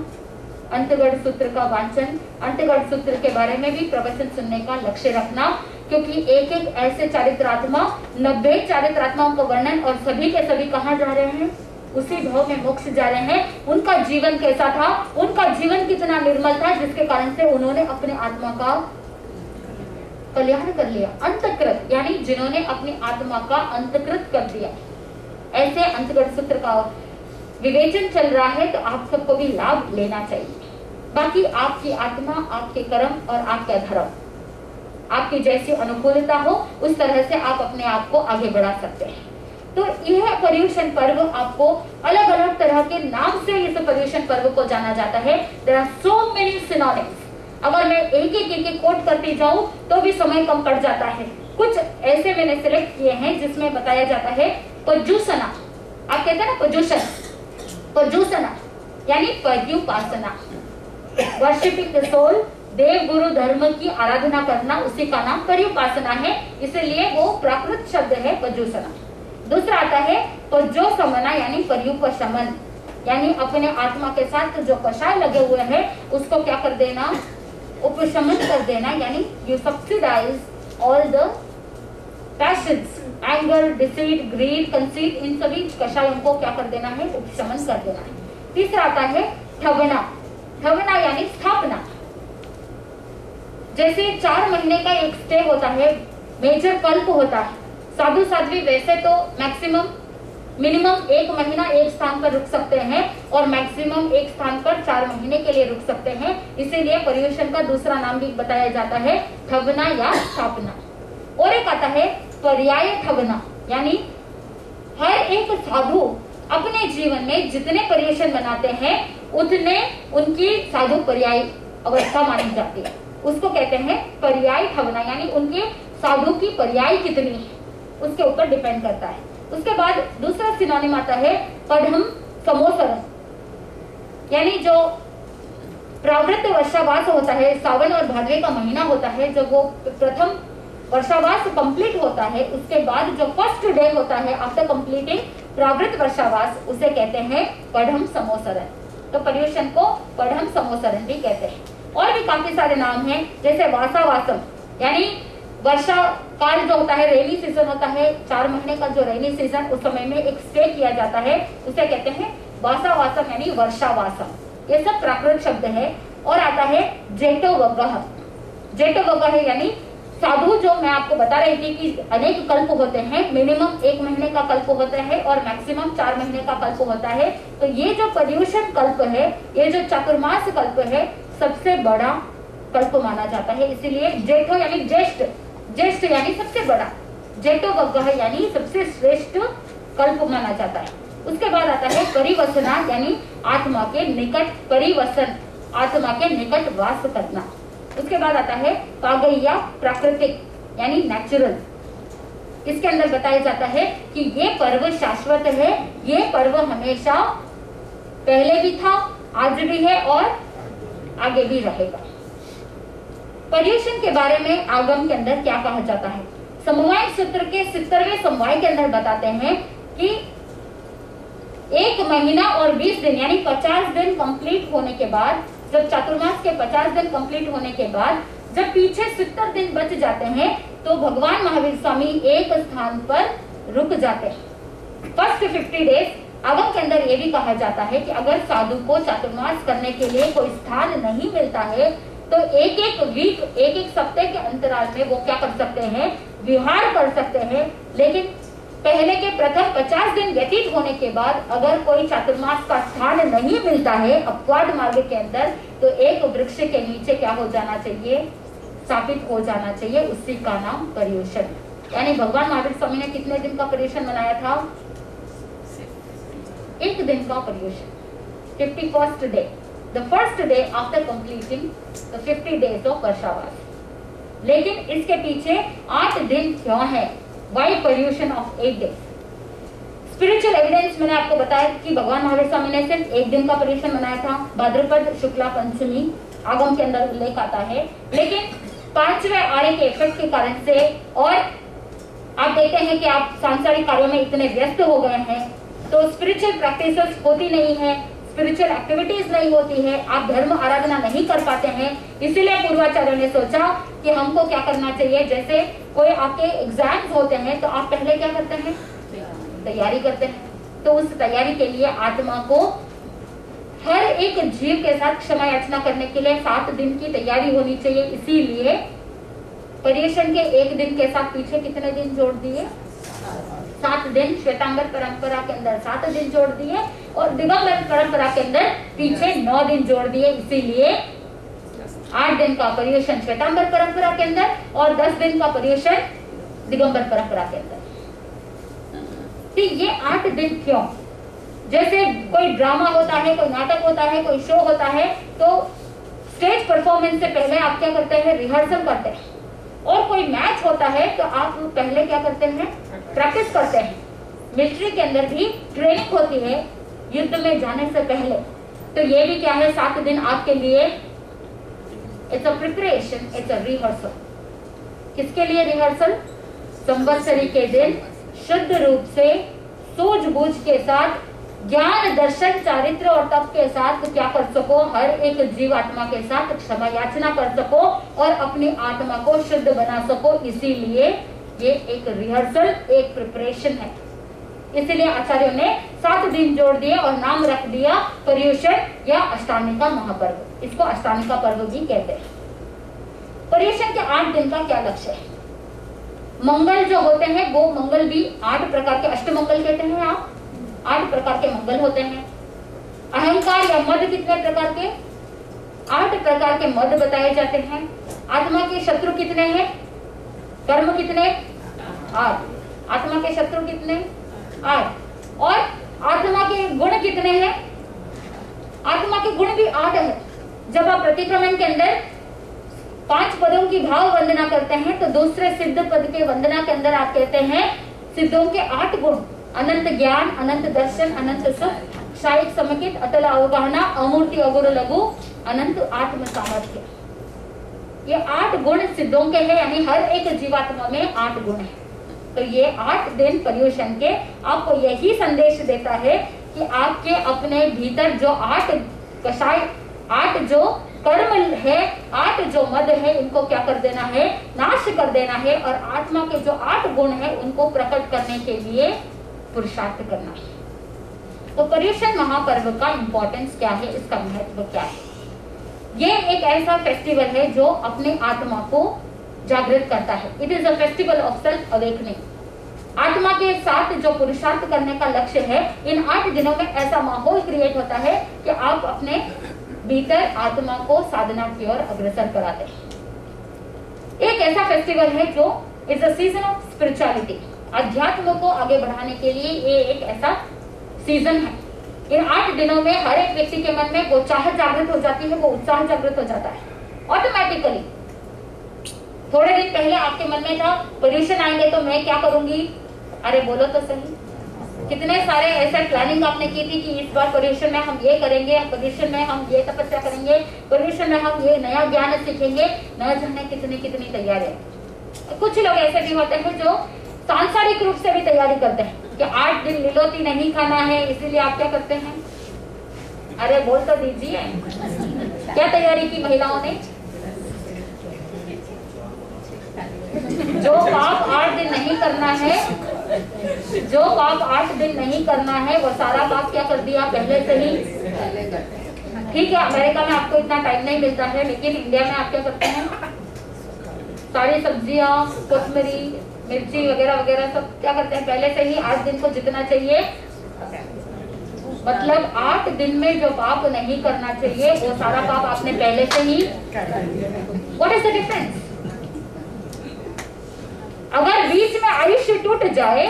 A: अंतगढ़ सूत्र का वाचन, अंतगढ़ सूत्र के बारे में भी प्रवचन सुनने का लक्ष्य रखना, क्योंकि एक एक ऐसे चारित्रात्मा, 90 चारित्रात्माओं का वर्णन, और सभी के सभी कहाँ जा रहे हैं? उसी भाव में मोक्ष जा रहे हैं। उनका जीवन कैसा था? उनका जीवन कितना निर्मल था, जिसके कारण से उन्होंने अपने आत्मा का कल्याण कर लिया। अंतकृत यानी जिन्होंने अपनी आत्मा का अंतकृत कर दिया। ऐसे अंतगढ़ सूत्र का विवेचन चल रहा है, तो आप सबको भी लाभ लेना चाहिए। बाकी आपकी आत्मा, आपके कर्म और आपका धर्म, आपकी जैसी अनुकूलता हो उस तरह से आप अपने आप को आगे बढ़ा सकते हैं। तो यह पर्यूषण पर्व आपको अलग अलग तरह के नाम से इस पर्यूषण पर्व को जाना जाता है। There are so many synonyms. अगर मैं एक एक कोट करती जाऊं तो भी समय कम पड़ जाता है। कुछ ऐसे मैंने सिलेक्ट किए हैं जिसमें बताया जाता है पर्युषणा। आप कहते हैं ना पर्युषण, पर्युषणा यानी पर्युपासना, वर्शिपिंग द सोल, देव गुरु धर्म की आराधना करना, उसी का नाम पर्युपासना है। इसलिए वो प्राकृत शब्द है पर्युषणा। दूसरा आता है पर्युशमना यानी पर्युपशमन, यानी अपने आत्मा के साथ जो कषाय लगे हुए हैं उसको क्या कर देना? उपशमन कर देना, यानी you subsidize all the passions, anger, deceit, greed, conceit, इन सभी कषायों को क्या कर देना है? उपशमन कर देना है। तीसरा आता है ठवना। ठवना यानी स्थापना। जैसे 4 महीने का एक स्टे होता है, मेजर कल्प होता है। साधु साध्वी वैसे तो मैक्सिमम मिनिमम 1 महीना एक स्थान पर रुक सकते हैं और मैक्सिमम एक स्थान पर 4 महीने के लिए रुक सकते हैं। इसीलिए पर्युषण का दूसरा नाम भी बताया जाता है ठवना या स्थापना। और एक आता है पर्याय ठवना, यानी हर एक साधु अपने जीवन में जितने पर्युषण मनाते हैं उतने उनकी साधु पर्याय अवस्था मानी जाती है। उसको कहते हैं पर्याय ठवना, यानी उनके साधु की पर्याय कितनी है उसके ऊपर डिपेंड करता है। उसके बाद दूसरा सिनोनिम आता है पढ़म समोसरन, यानी जो प्रावृत्त वर्षावास होता है, सावन और भाद्रे का महीना होता है, जब वो प्रथम वर्षावास कंप्लीट होता है उसके बाद जो फर्स्ट डे होता है आफ्टर कंप्लीटिंग प्रावृत्त वर्षावास, उसे कहते हैं पढ़म समोसरन। तो पर्युषण को पढ़म समोसरन भी कहते हैं। और भी काफी सारे नाम हैं, जैसे वासावासम, यानी वर्षा काल जो होता है, रेनी सीजन होता है, 4 महीने का जो रेनी सीजन, उस समय में एक स्टे किया जाता है, उसे कहते हैं वासावासम यानी वर्षावासम। ये सब प्राकृत शब्द है। और आता है जेठो वगह। जेठो वगह यानी साधु, जो मैं आपको बता रही थी कि अनेक कल्प होते हैं, मिनिमम 1 महीने का कल्प होता है और मैक्सिमम 4 महीने का कल्प होता है। तो ये जो पर्युषण कल्प है, ये जो चातुर्मास कल्प है, सबसे बड़ा कल्प माना जाता है। इसीलिए जेठो यानी ज्येष्ठ, ज्येष्ठ यानी सबसे बड़ा, जेठो वगह यानी सबसे श्रेष्ठ कल्प माना जाता है। उसके बाद आता है परिवसना यानी आत्मा के निकट, परिवसन आत्मा के निकट वास करना। उसके बाद आता है कागैया प्राकृतिक यानी नेचुरल। इसके अंदर बताया जाता है कि ये पर्व शाश्वत है, ये पर्व हमेशा पहले भी था, आज भी है और आगे भी रहेगा। पर्युषण के बारे में आगम के अंदर क्या कहा जाता है? समवाय सूत्र के 70वें समवाय के अंदर बताते हैं कि 1 महीना और 20 दिन यानी 50 दिन कंप्लीट होने के बाद, जब चातुर्मास के 50 दिन कंप्लीट होने के बाद जब पीछे 70 दिन बच जाते हैं तो भगवान महावीर स्वामी एक स्थान पर रुक जाते हैं। फर्स्ट 50 डेज आगम के अंदर ये भी कहा जाता है कि अगर साधु को चातुर्मास करने के लिए कोई स्थान नहीं मिलता है तो एक एक वीक, एक एक सप्ताह के अंतराल में वो क्या कर सकते हैं? विहार कर सकते हैं। लेकिन पहले के प्रथम 50 दिन व्यतीत होने के बाद अगर कोई चातुर्मास का स्थान नहीं मिलता है अपवाद मार्ग के अंदर, तो एक वृक्ष के नीचे क्या हो जाना चाहिए? स्थापित हो जाना चाहिए। उसी का नाम पर्युषण। यानी भगवान महावीर स्वामी ने कितने दिन का पर्युषण मनाया था? 1 दिन का Paryushan, 51st day, the first day after completing the 50 days of वर्षावास। लेकिन इसके पीछे 8 दिन क्यों है? Why Paryushan of 8 days? Spiritual evidence मैंने आपको बताया कि भगवान महावीर स्वामी ने सिर्फ 1 दिन का पर्युषण मनाया था। भाद्रपद शुक्ला पंचमी आगम के अंदर उल्लेख आता है। लेकिन 5वें आर्य के इफेक्ट के कारण से, और आप देखते हैं कि आप सांसारिक कार्यों में इतने व्यस्त हो गए हैं तो स्पिरिचुअल प्रैक्टिसेस होती नहीं है, स्पिरिचुअल एक्टिविटीज नहीं होती है, आप धर्म आराधना नहीं कर पाते हैं। इसीलिए पूर्वाचार्यों ने सोचा कि हमको क्या करना चाहिए, जैसे कोई आपके एग्जाम्स होते हैं तो आप पहले क्या करते हैं? तैयारी करते हैं। तो उस तैयारी के लिए आत्मा को हर एक जीव के साथ क्षमा याचना करने के लिए 7 दिन की तैयारी होनी चाहिए। इसीलिए पर्युषण के 1 दिन के साथ पीछे कितने दिन जोड़ दिए? 7 दिन। श्वेतांबर परंपरा के अंदर 7 दिन जोड़ दिए और दिगंबर परंपरा के अंदर पीछे 9 दिन जोड़ दिए। इसीलिए 8 दिन का पर्युषण श्वेतांबर परंपरा के अंदर और 10 दिन का पर्युषण दिगंबर परंपरा के अंदर। तो ये 8 दिन क्यों? जैसे कोई ड्रामा होता है, कोई नाटक होता है, कोई शो होता है, तो स्टेज परफॉर्मेंस से पहले आप क्या करते हैं? रिहर्सल करते हैं। और कोई मैच होता है तो आप पहले क्या करते हैं? प्रैक्टिस करते हैं। मिलिट्री के अंदर भी ट्रेनिंग होती है युद्ध में जाने से पहले। तो ये भी क्या है? 7 दिन आपके लिए it's a preparation, it's a rehearsal. किसके लिए रिहर्सल? संवत्सरी के दिन शुद्ध रूप से सूझबूझ के साथ ज्ञान, दर्शन, चारित्र और तप के साथ क्या कर सको? हर एक जीव आत्मा के साथ क्षमा याचना कर सको और अपनी आत्मा को शुद्ध बना सको। इसीलिए ये एक रिहर्सल, एक प्रिपरेशन है। इसीलिए आचार्यों ने 7 दिन जोड़ दिए और नाम रख दिया पर्युषण या अष्टामिका महापर्व। इसको अष्टामिका पर्व भी कहते हैं। पर्युषण के 8 दिन का क्या लक्ष्य है? मंगल जो होते हैं वो मंगल भी 8 प्रकार के, अष्टमंगल कहते हैं आप, 8 प्रकार के मंगल होते हैं। अहंकार या मद कितने प्रकार के? 8 प्रकार के मद बताए जाते हैं। आत्मा के शत्रु कितने हैं? कर्म कितने? 8। आत्मा के शत्रु कितने? 8। और आत्मा के गुण कितने हैं? आत्मा के गुण भी 8 है। जब आप प्रतिक्रमण के अंदर 5 पदों की भाव वंदना करते हैं तो दूसरे सिद्ध पद के वंदना के अंदर आप कहते हैं सिद्धों के 8 गुण: अनंत ज्ञान, अनंत दर्शन, अनंत सुख, क्षायिक समकित, अतल अवगाहना, अमूर्ति अगुरु लघु, अनंत आत्म सामर्थ्य। ये 8 गुण सिद्धों के हैं, यानी हर एक जीवात्मा में 8 गुण है। तो ये 8 दिन पर्युषण के आपको यही संदेश देता है कि आपके अपने भीतर जो 8 कषाय, 8 जो कर्म है, 8 जो मद है, इनको क्या कर देना है? नाश कर देना है। और आत्मा के जो 8 गुण है उनको प्रकट करने के लिए पुरुषार्थ करना है। तो पर्युषण महापर्व का इंपॉर्टेंस क्या है? इसका महत्व क्या है? ये एक ऐसा फेस्टिवल है जो अपने आत्मा को जागृत करता है। It is a festival of self awakening. आत्मा के साथ जो पुरुषार्थ करने का लक्ष्य है, इन 8 दिनों में ऐसा माहौल क्रिएट होता है कि आप अपने भीतर आत्मा को साधना की ओर अग्रसर कराते हैं। एक ऐसा फेस्टिवल है जो is a season of spirituality. अध्यात्म को आगे बढ़ाने के लिए ये एक ऐसा सीजन है। इन 8 दिनों में हर एक व्यक्ति के मन में वो चाहत जागृत हो जाती है, वो उत्साह जागृत हो जाता है ऑटोमेटिकली। थोड़े दिन पहले आपके मन में था पर्यूषण आएंगे तो मैं क्या करूंगी, अरे बोलो तो सही। कितने सारे ऐसे प्लानिंग आपने की थी कि इस बार पर्यूषण में हम ये करेंगे, पर्यूषण में हम ये तपस्या करेंगे, पर्यूषण में हम ये नया ज्ञान सीखेंगे, न जाने कितनी तैयारी। कुछ लोग ऐसे भी होते हैं जो सांसारिक रूप से भी तैयारी करते हैं कि 8 दिन लिलोती नहीं खाना है, इसीलिए आप क्या करते हैं, अरे बोल तो दीजिए क्या तैयारी की महिलाओं ने। जो पाप 8 दिन नहीं करना है, जो पाप 8 दिन नहीं करना है, वो सारा पाप क्या कर दिया पहले से ही। ठीक है, अमेरिका में आपको इतना टाइम नहीं मिलता है, लेकिन इंडिया में आप क्या करते हैं, सारी सब्जियां, कोथमरी, मिर्ची वगैरह वगैरह सब क्या करते हैं पहले से ही 8 दिन को जितना चाहिए। मतलब 8 दिन में जो पाप नहीं करना चाहिए वो सारा पाप आपने पहले से ही। What is the difference? अगर बीच में आयुष्य टूट जाए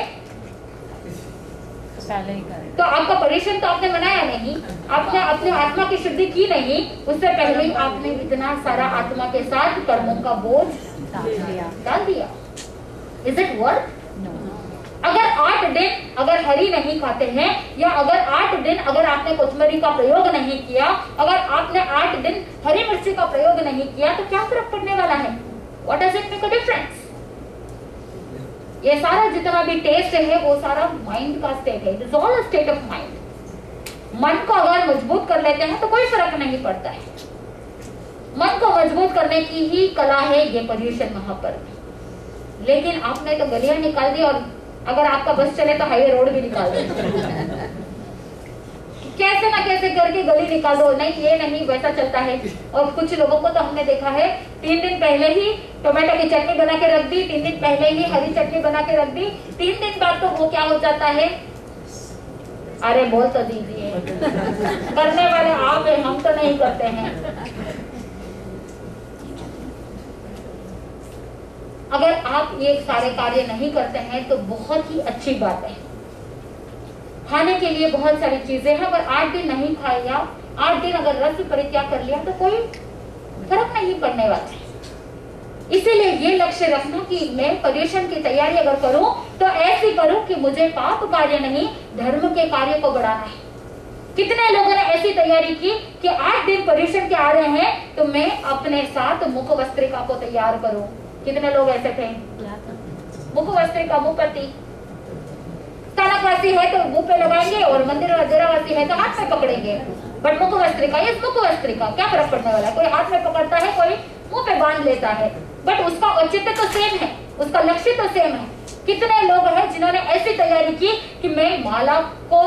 A: तो आपका पर्यूषण तो आपने मनाया नहीं, आपने अपने आत्मा की शुद्धि की नहीं, उससे पहले ही आपने इतना सारा आत्मा के साथ कर्मों का बोझ डाल दिया। Is it worth? अगर 8 दिन अगर हरी नहीं खाते हैं, या अगर 8 दिन अगर आपने कोथमरी का प्रयोग नहीं किया, अगर आपने 8 दिन हरी मिर्ची का प्रयोग नहीं किया, तो क्या फर्क पड़ने वाला है? What does it make a difference? ये सारा जितना भी टेस्ट है वो सारा माइंड का स्टेट है। It is all a state of mind. मन को अगर मजबूत कर लेते हैं तो कोई फर्क नहीं पड़ता है। मन को मजबूत करने की ही कला है ये पर्यूषण महापर्व। लेकिन आपने तो गलियां निकाल दी, और अगर आपका बस चले तो हाईवे रोड भी निकाल दो। कैसे ना कैसे करके गली निकाल दो, नहीं ये नहीं वैसा चलता है। और कुछ लोगों को तो हमने देखा है 3 दिन पहले ही टोमेटो की चटनी बना के रख दी, 3 दिन पहले ही हरी चटनी बना के रख दी, 3 दिन बाद तो वो क्या हो जाता है, अरे बोल तो दीजिए। करने वाले आप हैं, हम तो नहीं करते हैं। अगर आप ये सारे कार्य नहीं करते हैं तो बहुत ही अच्छी बात है। खाने के लिए बहुत सारी चीजें हैं, अगर 8 दिन नहीं खाया, 8 दिन अगर रस परित्याग कर लिया तो कोई फर्क नहीं पड़ने वाला है। इसीलिए ये लक्ष्य रखना कि मैं पर्यूषण की तैयारी अगर करूं तो ऐसी करूं कि मुझे पाप कार्य नहीं, धर्म के कार्य को बढ़ाना है। कितने लोगों ने ऐसी तैयारी की कि 8 दिन पर्यूषण के आ रहे हैं तो मैं अपने साथ मुख वस्त्रिका को तैयार करूं। कितने लोग ऐसे थे? मुख वस्त्रिका, मुखपति। स्थानकवासी है तो मुंह पे लगाएंगे, और मंदिर डेरावासी है तो हाथ में पकड़ेंगे। बट मुख वस्त्रिका, ये मुख वस्त्रिका क्या फर्क पड़ने वाला है? कोई हाथ में पकड़ता है, कोई मुंह पे बांध लेता है, बट उसका औचित्य तो सेम है, उसका लक्ष्य तो सेम है। कितने लोग हैं जिन्होंने ऐसी तैयारी की कि मैं माला को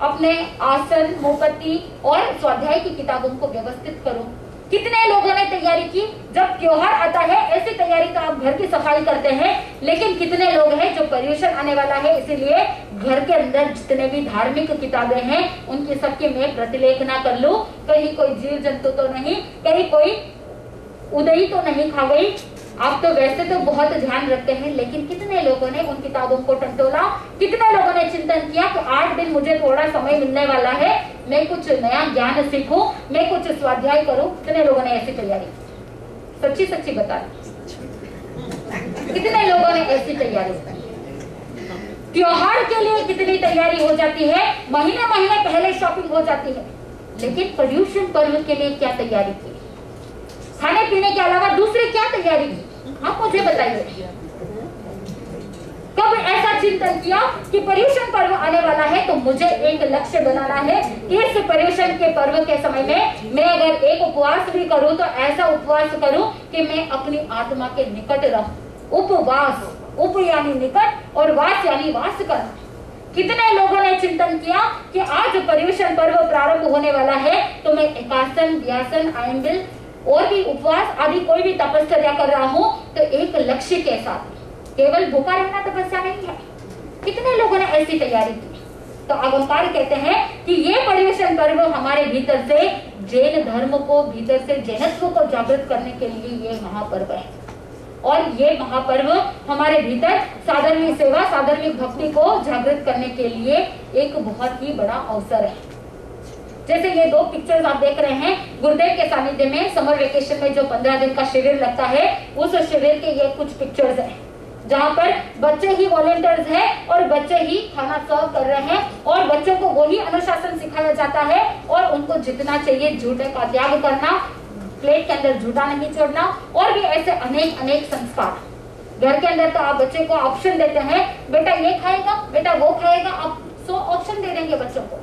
A: अपने आसन, मुखपति और स्वाध्याय की किताबों को व्यवस्थित करूं। कितने लोगों ने तैयारी की? जब त्योहार आता है ऐसी तैयारी तो आप घर की सफाई करते हैं, लेकिन कितने लोग हैं जो पर्यूषण आने वाला है इसीलिए घर के अंदर जितने भी धार्मिक किताबें हैं उनकी सबकी मैं प्रतिलेख ना कर लूं, कहीं कोई जीव जंतु तो नहीं, कहीं कोई उदयी तो नहीं खा गई। आप तो वैसे तो बहुत ध्यान रखते हैं, लेकिन कितने लोगों ने उन किताबों को टंटोला? कितने लोगों ने चिंतन किया कि 8 दिन मुझे थोड़ा समय मिलने वाला है, मैं कुछ नया ज्ञान सीखूं, मैं कुछ स्वाध्याय करूं? कितने लोगों ने ऐसी तैयारी? सच्ची सच्ची बता, कितने लोगों ने ऐसी तैयारी? त्योहार के लिए कितनी तैयारी हो जाती है, महीने महीने पहले शॉपिंग हो जाती है, लेकिन पर्यूषण पर्व के लिए क्या तैयारी की? खाने पीने के अलावा दूसरी क्या तैयारी की? आप मुझे बताइए। कब ऐसा चिंतन किया कि पर्यूषण पर्व आने वाला है तो मुझे एक लक्ष्य बनाना है कि इस पर्यूषण के पर्व के समय में मैं अगर एक उपवास भी करूं तो ऐसा उपवास करूं कि मैं अपनी आत्मा के निकट रहूं। उपवास, उप यानी निकट और वास यानी वास करना। कितने लोगों ने चिंतन किया कि आज पर्यूषण पर्व प्रारंभ होने वाला है तो मैं एकासन, व्यासन, आयंबिल और भी उपवास आदि कोई भी तपस्या कर रहा हूँ तो एक लक्ष्य के साथ, केवल भूखा रहना तपस्या नहीं है। कितने लोगों ने ऐसी तैयारी की। तो अगमकार कहते हैं कि ये पर्युषण पर्व हमारे भीतर से जैन धर्म को, भीतर से जैनत्व को जागृत करने के लिए ये महापर्व है। और ये महापर्व हमारे भीतर साधर्मिक सेवा, साधर्मिक भक्ति को जागृत करने के लिए एक बहुत ही बड़ा अवसर है। जैसे ये दो पिक्चर्स आप देख रहे हैं, गुरुदेव के सानिध्य में समर वेकेशन में जो 15 दिन का शिविर लगता है, उस शिविर के ये कुछ पिक्चर्स हैं, जहाँ पर बच्चे ही वॉलेंटियर्स हैं और बच्चे ही खाना सर्व कर रहे हैं और बच्चों को वही अनुशासन सिखाया जाता है और उनको जितना चाहिए झूठे का त्याग करना, प्लेट के अंदर झूठा नहीं छोड़ना और भी ऐसे अनेक अनेक संस्कार। घर के अंदर तो आप बच्चे को ऑप्शन देते हैं, बेटा ये खाएगा, बेटा वो खाएगा, आप 100 ऑप्शन दे देंगे बच्चों को।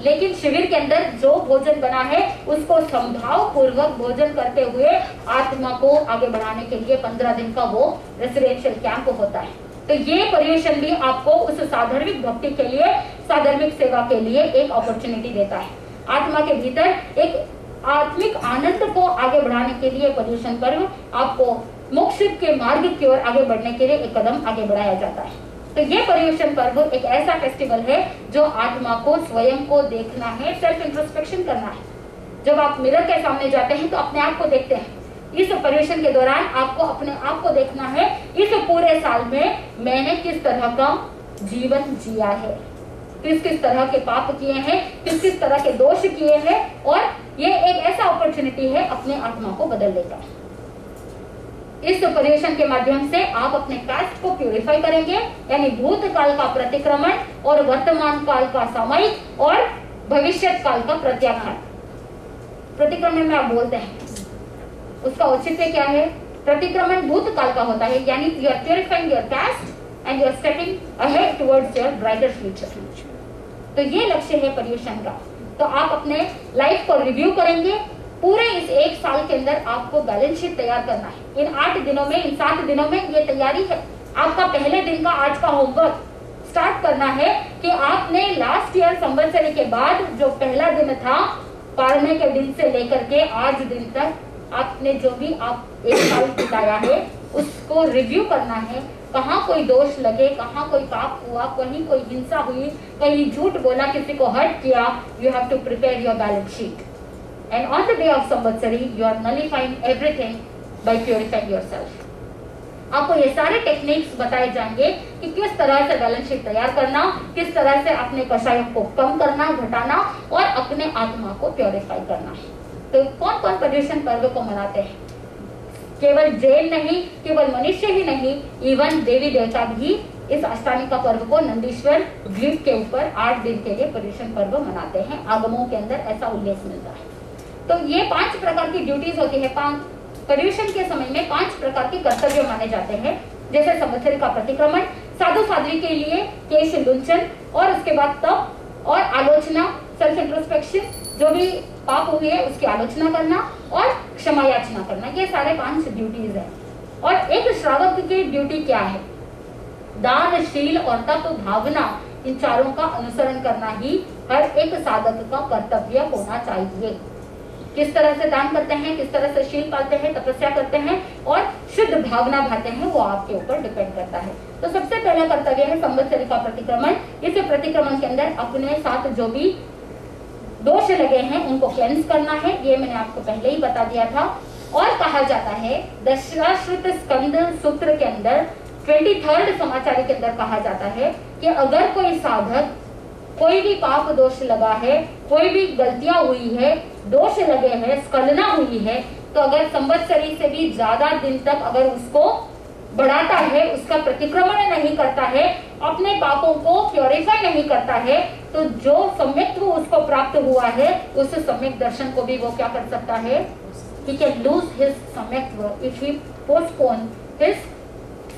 A: लेकिन शिविर के अंदर जो भोजन बना है उसको समभाव पूर्वक भोजन करते हुए आत्मा को आगे बढ़ाने के लिए 15 दिन का वो रेसिडेंशियल कैंप होता है। तो ये पर्युषण भी आपको उस साधर्मिक भक्ति के लिए, साधर्मिक सेवा के लिए एक अपॉर्चुनिटी देता है। आत्मा के भीतर एक आत्मिक आनंद को आगे बढ़ाने के लिए पर्युषण पर्व आपको मोक्ष के मार्ग की ओर आगे बढ़ने के लिए एक कदम आगे बढ़ाया जाता है। तो ये पर्युषण पर्व एक ऐसा फेस्टिवल है जो आत्मा को स्वयं को देखना है, सेल्फ इंट्रोस्पेक्शन करना है। जब आप मिरर के सामने जाते हैं तो अपने आप को देखते हैं। इस पर्युषण के दौरान आपको अपने आप को देखना है, इस पूरे साल में मैंने किस तरह का जीवन जिया है, किस किस तरह के पाप किए हैं, किस किस तरह के दोष किए हैं, और ये एक ऐसा अपॉर्चुनिटी है अपने आत्मा को बदलने का। इस पर्युषण के माध्यम से आप अपने पास्ट को प्यूरिफाई करेंगे, यानी भूतकाल का प्रतिक्रमण और वर्तमान काल का सामयिक और भविष्य काल का प्रत्याख्यान। प्रतिक्रमण में आप बोलते हैं, उसका औचित्य क्या है? प्रतिक्रमण भूतकाल का होता है, यानी you are purifying your past and you are stepping ahead towards your brighter future. तो ये लक्ष्य है पर्युषण का। तो आप अपने लाइफ को रिव्यू करेंगे। पूरे इस एक साल के अंदर आपको बैलेंस शीट तैयार करना है। इन 8 दिनों में, इन 7 दिनों में ये तैयारी है। आपका पहले दिन का आज का होमवर्क स्टार्ट करना है कि आपने लास्ट ईयर संवत्सरी के बाद जो पहला दिन था, पारने के दिन से लेकर के आज दिन तक आपने जो भी आप एक साल बिताया है उसको रिव्यू करना है। कहाँ कोई दोष लगे, कहाँ कोई पाप हुआ, कहीं कोई हिंसा हुई, कहीं झूठ बोला, किसी को हर्ट किया, you have to prepare your balance sheet. And on the day of Samvatsari, you are nullifying everything by purifying yourself. आपको ये सारे टेक्निक्स बताए जाएंगे कि किस तरह से बैलेंस शीट तैयार करना, किस तरह से अपने कषायों को कम करना, घटाना और अपने आत्मा को प्योरीफाई करना है। तो कौन कौन पर्युषण पर्व को मनाते हैं? केवल जैन नहीं, केवल मनुष्य ही नहीं, इवन देवी देवता भी इस अष्टमी पर्व को नंदीश्वर द्वीप के ऊपर 8 दिन के लिए पर्युषण पर्व मनाते हैं। आगमों के अंदर ऐसा उल्लेख मिलता है। तो ये 5 प्रकार की ड्यूटीज होती है। पर्युषण के समय में 5 प्रकार के कर्तव्य माने जाते हैं, जैसे संवत्सरी का प्रतिक्रमण, साधु साध्वी के लिए केश लुंचन, और उसके बाद तप और आलोचना, सेल्फ इंट्रोस्पेक्शन, जो भी पाप हुए है उसकी आलोचना करना और क्षमा याचना करना। ये सारे 5 ड्यूटीज हैं। और एक श्रावक की ड्यूटी क्या है? दान, शील और तप भावना, इन चारों का अनुसरण करना ही हर एक साधक का कर्तव्य होना चाहिए। किस तरह से दान करते हैं, किस तरह से शील पालते हैं, तपस्या करते हैं और शुद्ध भावना भाते हैं, वो आपके ऊपर डिपेंड करता है। तो सबसे पहला कर्तव्य है संवत्सरी का प्रतिक्रमण। इस प्रतिक्रमण के अंदर अपने साथ जो भी दोष लगे हैं उनको क्लेंस करना है। ये मैंने आपको पहले ही बता दिया था। और कहा जाता है दशाश्रुत स्कंद सूत्र के अंदर 23rd समाचारी के अंदर कहा जाता है कि अगर कोई साधक कोई भी पाप दोष लगा है, कोई भी गलतियां हुई है, दोष लगे हैं, स्खलना हुई है, तो अगर संवत्सरी से भी ज्यादा दिन तक अगर उसको बढ़ाता है, उसका प्रतिक्रमण नहीं करता है, अपने पापों को प्योरीफाई नहीं करता है, तो जो सम्यक्त्व उसको प्राप्त हुआ है उस सम्यक दर्शन को भी वो क्या कर सकता है? He can lose his सम्यक्त्व if he postpone his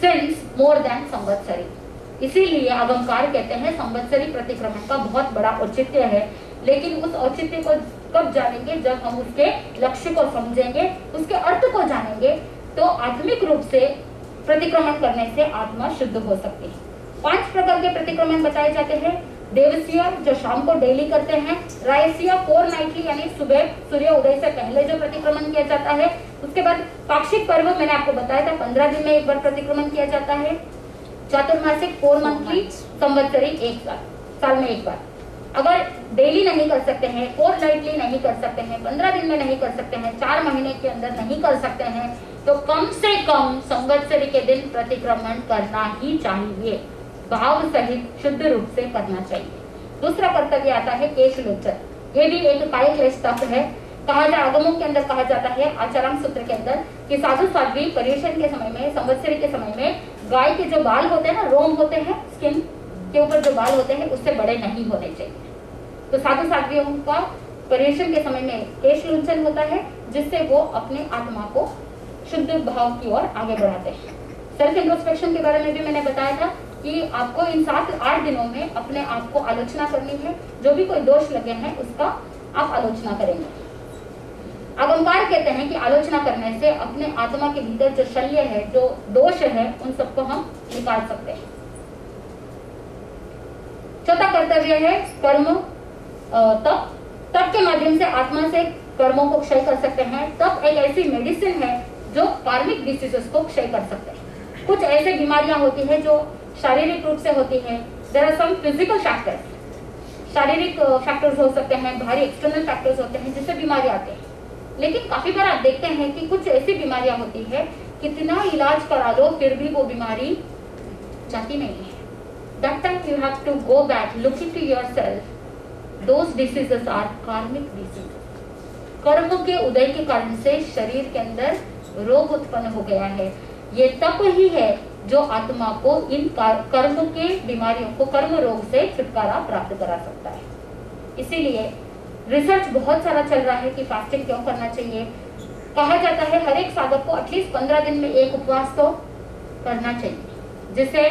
A: sins more than Samvatsari. इसीलिए अगमकार कहते हैं संवत्सरी प्रतिक्रमण का बहुत बड़ा औचित्य है, लेकिन उस औचित्य को कब जानेंगे? जब हम उसके लक्ष्य को समझेंगे, उसके अर्थ को जानेंगे, तो आत्मिक रूप से प्रतिक्रमण करने से आत्मा शुद्ध हो सकती है। 5 प्रकार के प्रतिक्रमण बताए जाते हैं। देवस्य जो शाम को डेली करते हैं, रायस्य फोर्टनाइटली यानी सुबह सूर्य उदय से पहले जो प्रतिक्रमण किया जाता है। उसके बाद पाक्षिक पर्व मैंने आपको बताया था 15 दिन में एक बार प्रतिक्रमण किया जाता है। चातुर्मासिक 4 मंथली, संवत्सरी एक साल में एक बार। अगर डेली नहीं कर सकते हैं, फोर्टनाइटली नहीं कर सकते हैं, 15 दिन में नहीं कर सकते हैं, 4 महीने के अंदर नहीं कर सकते हैं, तो कम से कम संवत्सरी के दिन प्रतिक्रमण करना ही चाहिए, भाव सहित शुद्ध रूप से करना चाहिए। दूसरा कर्तव्य आता है केशलोचन। ये भी एक काय क्लेश तप है। कहा जाए आगमों के अंदर कहा जाता है आचरण सूत्र के अंदर कि साधु साध्वी पर्युषण के समय में, संवत्सरी के समय में गाय के जो बाल होते हैं ना, रोम होते हैं, स्किन के ऊपर जो बाल होते हैं उससे बड़े नहीं होने चाहिए। तो साधु साध्वियों का पर्युषण के समय में केशलोचन होता है, जिससे वो अपने आत्मा को शुद्ध भाव की ओर आगे बढ़ाते हैं। सेल्फ इंट्रोस्पेक्शन के बारे में भी मैंने बताया था कि आपको इन 7-8 दिनों में अपने आप को आलोचना करनी है। जो भी कोई दोष लगे हैं उसका आप आलोचना करेंगे। आगमकार कहते हैं कि आलोचना करने से अपने आत्मा के भीतर जो शल्य है, जो दोष है, उन सबको हम निकाल सकते हैं। चौथा कर्तव्य है कर्म तप। तप के माध्यम से आत्मा से कर्मों को क्षय कर सकते हैं। तप एक ऐसी मेडिसिन है जो कार्मिक डिसीजेस को क्षय कर सकते हैं। कुछ ऐसे बीमारियां होती है जो शारीरिक रूप से होती है। There are some physical factors, शारीरिक फैक्टर्स हो सकते हैं, बाहरी एक्सटर्नल फैक्टर्स होते हैं जिससे बीमारी आते हैं। लेकिन काफी बार आप देखते हैं कि कुछ ऐसी बीमारियां होती है, कितना इलाज करा लो फिर भी वो बीमारी जाती नहीं है। That time you have to go back, look into yourself. Those diseases are karmic diseases. कर्म के उदय के कारण से शरीर के अंदर रोग उत्पन्न हो गया है। ये तप ही है जो आत्मा को इन कर्म के बीमारियों को, कर्म रोग से छुटकारा प्राप्त करा सकता है। इसीलिए रिसर्च बहुत सारा चल रहा है कि फास्टिंग क्यों करना चाहिए। कहा जाता है हर एक साधक को एटलीस्ट 15 दिन में एक उपवास तो करना चाहिए, जिससे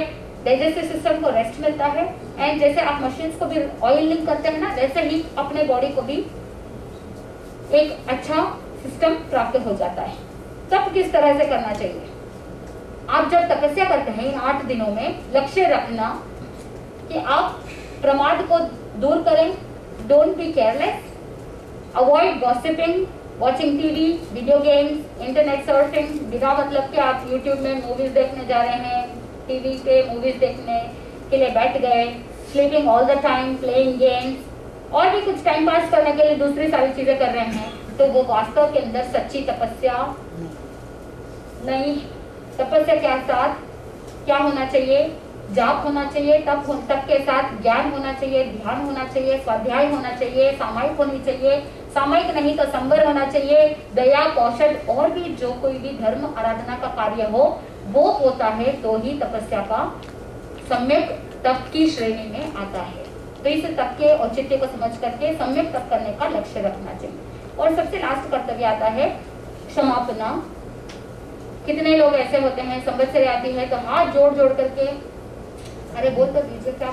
A: डाइजेस्टिव सिस्टम को रेस्ट मिलता है। एंड जैसे आप मशीन्स को भी ऑयलिंग करते हैं ना, वैसे ही अपने बॉडी को भी एक अच्छा सिस्टम प्राप्त हो जाता है। तब किस तरह से करना चाहिए? आप जब तपस्या करते हैं इन 8 दिनों में लक्ष्य रखना कि आप प्रमाद को दूर करें। Don't be careless, avoid gossiping, watching TV, video games, internet surfing, बिना मतलब कि आप यूट्यूब में मूवीज देखने जा रहे हैं, टीवी पे मूवीज देखने के लिए बैठ गए, sleeping all the time, playing games और भी कुछ टाइम पास करने के लिए दूसरी सारी चीजें कर रहे हैं, तो वो वास्तव के अंदर सच्ची तपस्या नहीं। तपस्या के साथ क्या होना चाहिए? जाप होना चाहिए, तप के साथ ज्ञान होना चाहिए, ध्यान होना चाहिए, स्वाध्याय होना चाहिए, सामायिक होनी चाहिए, सामायिक नहीं तो संवर होना चाहिए, दया, कौशल और भी जो कोई भी धर्म आराधना का कार्य हो वो होता है, तो ही तपस्या का सम्यक तप की श्रेणी में आता है। तो इस तप के औचित्य को समझ करके सम्यक तप करने का लक्ष्य रखना चाहिए। और सबसे लास्ट कर्तव्य आता है क्षमापना। कितने लोग ऐसे होते हैं, संवत्सरी आती है तो हाथ जोड़ जोड़ करके, अरे बोल तो दीजिए क्या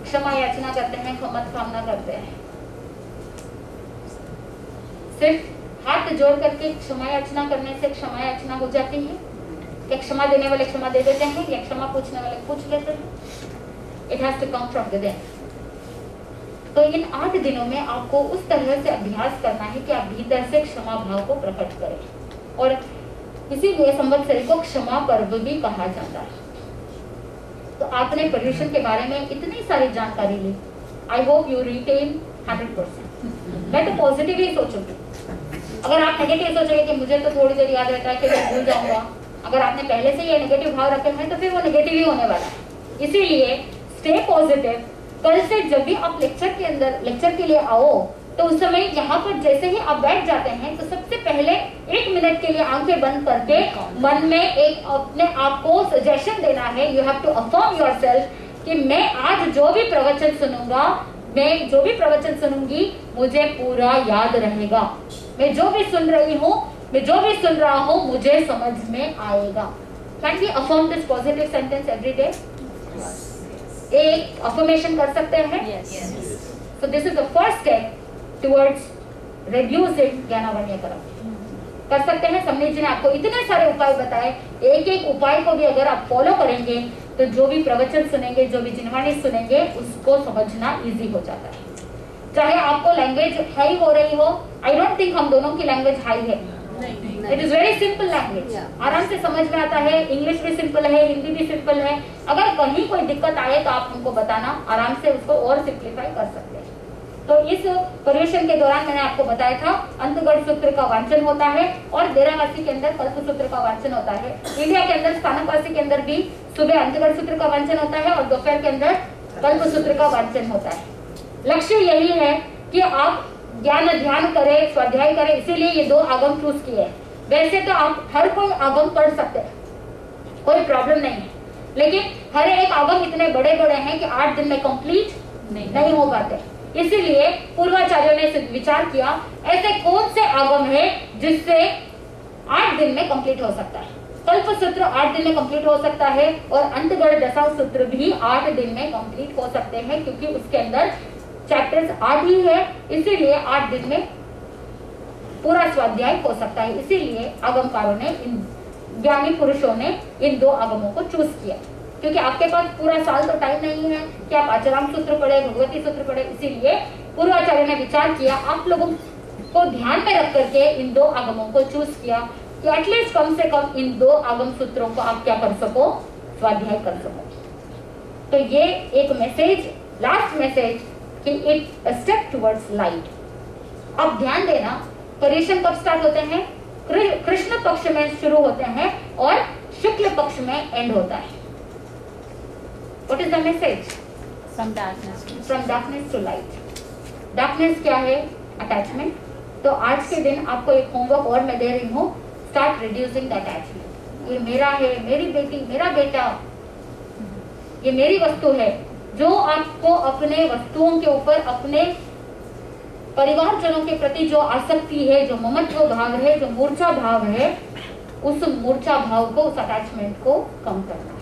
A: क्षमा याचना करते हैं, क्षमत कामना करते हैं। सिर्फ हाथ जोड़ करके क्षमा याचना करने से क्षमा याचना हो जाती है? क्या क्षमा देने वाले क्षमा दे देते हैं या क्षमा पूछने वाले पूछ लेते हैं? It has to come from within. तो इन 8 दिनों में आपको उस तरह से अभ्यास करना है कि आप भीतर से क्षमा भाव को प्रकट करें। और इसीलिए संवत्सरी को क्षमा पर्व भी कहा जाता है। तो आपने पर्युषण के बारे में इतनी सारी जानकारी ली। I hope you retain 100%। मैं तो पॉजिटिव ही सोचूंगी। अगर आप नेगेटिव सोचेंगे कि मुझे तो थोड़ी देर याद रहता है कि मैं भूल जाऊंगा, अगर आपने पहले से ये नेगेटिव भाव रखे हैं तो फिर वो नेगेटिव ही होने वाला है। इसीलिए स्टे पॉजिटिव। कल से जब भी आप लेक्चर के लिए आओ तो उस समय यहाँ पर जैसे ही आप बैठ जाते हैं तो सबसे पहले 1 मिनट के लिए आंखें बंद करके मन में एक अपने आप को सजेशन देना है। You have to affirm yourself कि मैं आज जो भी प्रवचन सुनूंगा, मैं जो भी प्रवचन सुनूंगी मुझे पूरा याद रहेगा। मैं जो भी सुन रही हूँ, मैं जो भी सुन रहा हूँ मुझे समझ में आएगा। Can we affirm this positive sentence every day? एक अफर्मेशन कर सकते हैं। So this is the first step towards reducing ज्ञानावन्यकरण। कर सकते हैं। समनीत जी ने आपको इतने सारे उपाय बताए, एक एक उपाय को भी अगर आप फॉलो करेंगे तो जो भी प्रवचन सुनेंगे, जो भी जिनवाणी सुनेंगे, उसको समझना इजी हो जाता है। चाहे आपको लैंग्वेज हाई हो रही हो, आई डोंट थिंक हम दोनों की लैंग्वेज हाई है, it is very simple language, आराम से समझ में आता है। इंग्लिश भी सिंपल है, हिंदी भी सिंपल है। अगर कहीं कोई दिक्कत आए तो आप हमको बताना, आराम से उसको और सिंप्लीफाई कर सकते हैं। तो इस पर्यूषण के दौरान मैंने आपको बताया था अंतगढ़ सूत्र का वांचन होता है और डेरावासी के अंदर कल्प सूत्र का वांचन होता है। इंडिया के अंदर स्थानकवासी के अंदर भी सुबह अंतगढ़ सूत्र का वांचन होता है और दोपहर के अंदर कल्प सूत्र का वांचन होता है। लक्ष्य यही है कि आप ज्ञान ध्यान करें, स्वाध्याय करें, इसीलिए ये 2 आगम चूज किए। वैसे तो आप हर कोई आगम पढ़ सकते हैं, कोई प्रॉब्लम नहीं है, लेकिन हर एक आगम इतने बड़े बड़े हैं कि 8 दिन में कंप्लीट नहीं हो पाते। इसीलिए पूर्वाचार्यों ने विचार किया ऐसे कौन से आगम है जिससे 8 दिन में कंप्लीट हो सकता है। कल्प सूत्र 8 दिन में कंप्लीट हो सकता है और अंतगढ़ दशा सूत्र भी 8 दिन में कंप्लीट हो सकते हैं, क्योंकि उसके अंदर चैप्टर्स 8 ही है, इसीलिए 8 दिन में पूरा स्वाध्याय हो सकता है। इसीलिए आगमकारों ने, इन ज्ञानी पुरुषों ने इन 2 आगमों को चूज किया, क्योंकि आपके पास पूरा साल तो टाइम नहीं है कि आप आचराम सूत्र पढ़े, भगवती सूत्र पढ़े। इसीलिए पूर्वाचार्य ने विचार किया, आप लोगों को ध्यान में रख करके इन 2 आगमों को चूज किया कि एटलीस्ट कम से कम इन 2 आगम सूत्रों को आप क्या कर सको, स्वाध्याय कर सको। तो ये एक मैसेज, लास्ट मैसेज कि it a step towards light. अब ध्यान देना, पर्यूषण कब स्टार्ट होते हैं? कृष्ण पक्ष में शुरू होते हैं और शुक्ल पक्ष में एंड होता है। What is the message?
B: From darkness.
A: From darkness to light. Darkness क्या है? Attachment. तो आज के दिन आपको एक होमवर्क और मैं दे रही हूँ, start reducing the attachment. ये मेरा है, मेरी बेटी, मेरा बेटा, ये मेरी वस्तु है। जो आपको अपने वस्तुओं के ऊपर, अपने परिवारजनों के प्रति जो आसक्ति है, जो ममत्व भाव है, जो मूर्छा भाव है, उस मूर्छा भाव को, उस अटैचमेंट को कम करना है।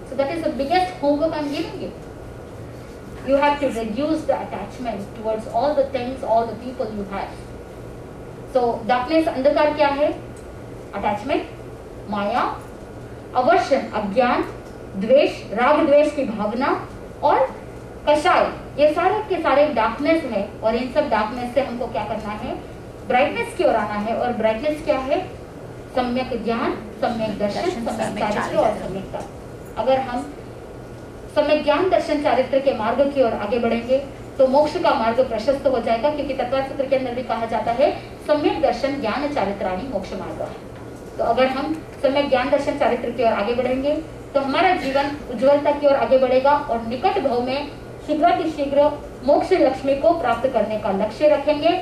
A: So that is the biggest homework I'm giving you. You have to reduce the attachment towards all the things, all the people you have. So darkness, अंधकार क्या है? Attachment, माया, अवर्षण, अज्ञान, द्वेष, राग द्वेष की भावना और कषाय, ये सारे के सारे डार्कनेस है। और इन सब डार्कनेस से हमको क्या करना है? ब्राइटनेस की ओर आना है। और ब्राइटनेस क्या है? सम्यक ज्ञान, सम्यक दर्शन, सम्यक चारित्र और सम्यक तप। अगर हम सम्यक ज्ञान, दर्शन, चारित्र के मार्ग की ओर आगे बढ़ेंगे तो मोक्ष का मार्ग प्रशस्त हो जाएगा, क्योंकि तत्वसूत्र के अंदर भी कहा जाता है सम्यक दर्शन ज्ञान चारित्राणि मोक्ष मार्ग। तो अगर हम सम्यक ज्ञान, दर्शन, चारित्र की ओर आगे बढ़ेंगे तो हमारा जीवन उज्ज्वलता की ओर आगे बढ़ेगा और निकट भव में शीघ्रातिशीघ्र मोक्ष लक्ष्मी को प्राप्त करने का लक्ष्य रखेंगे।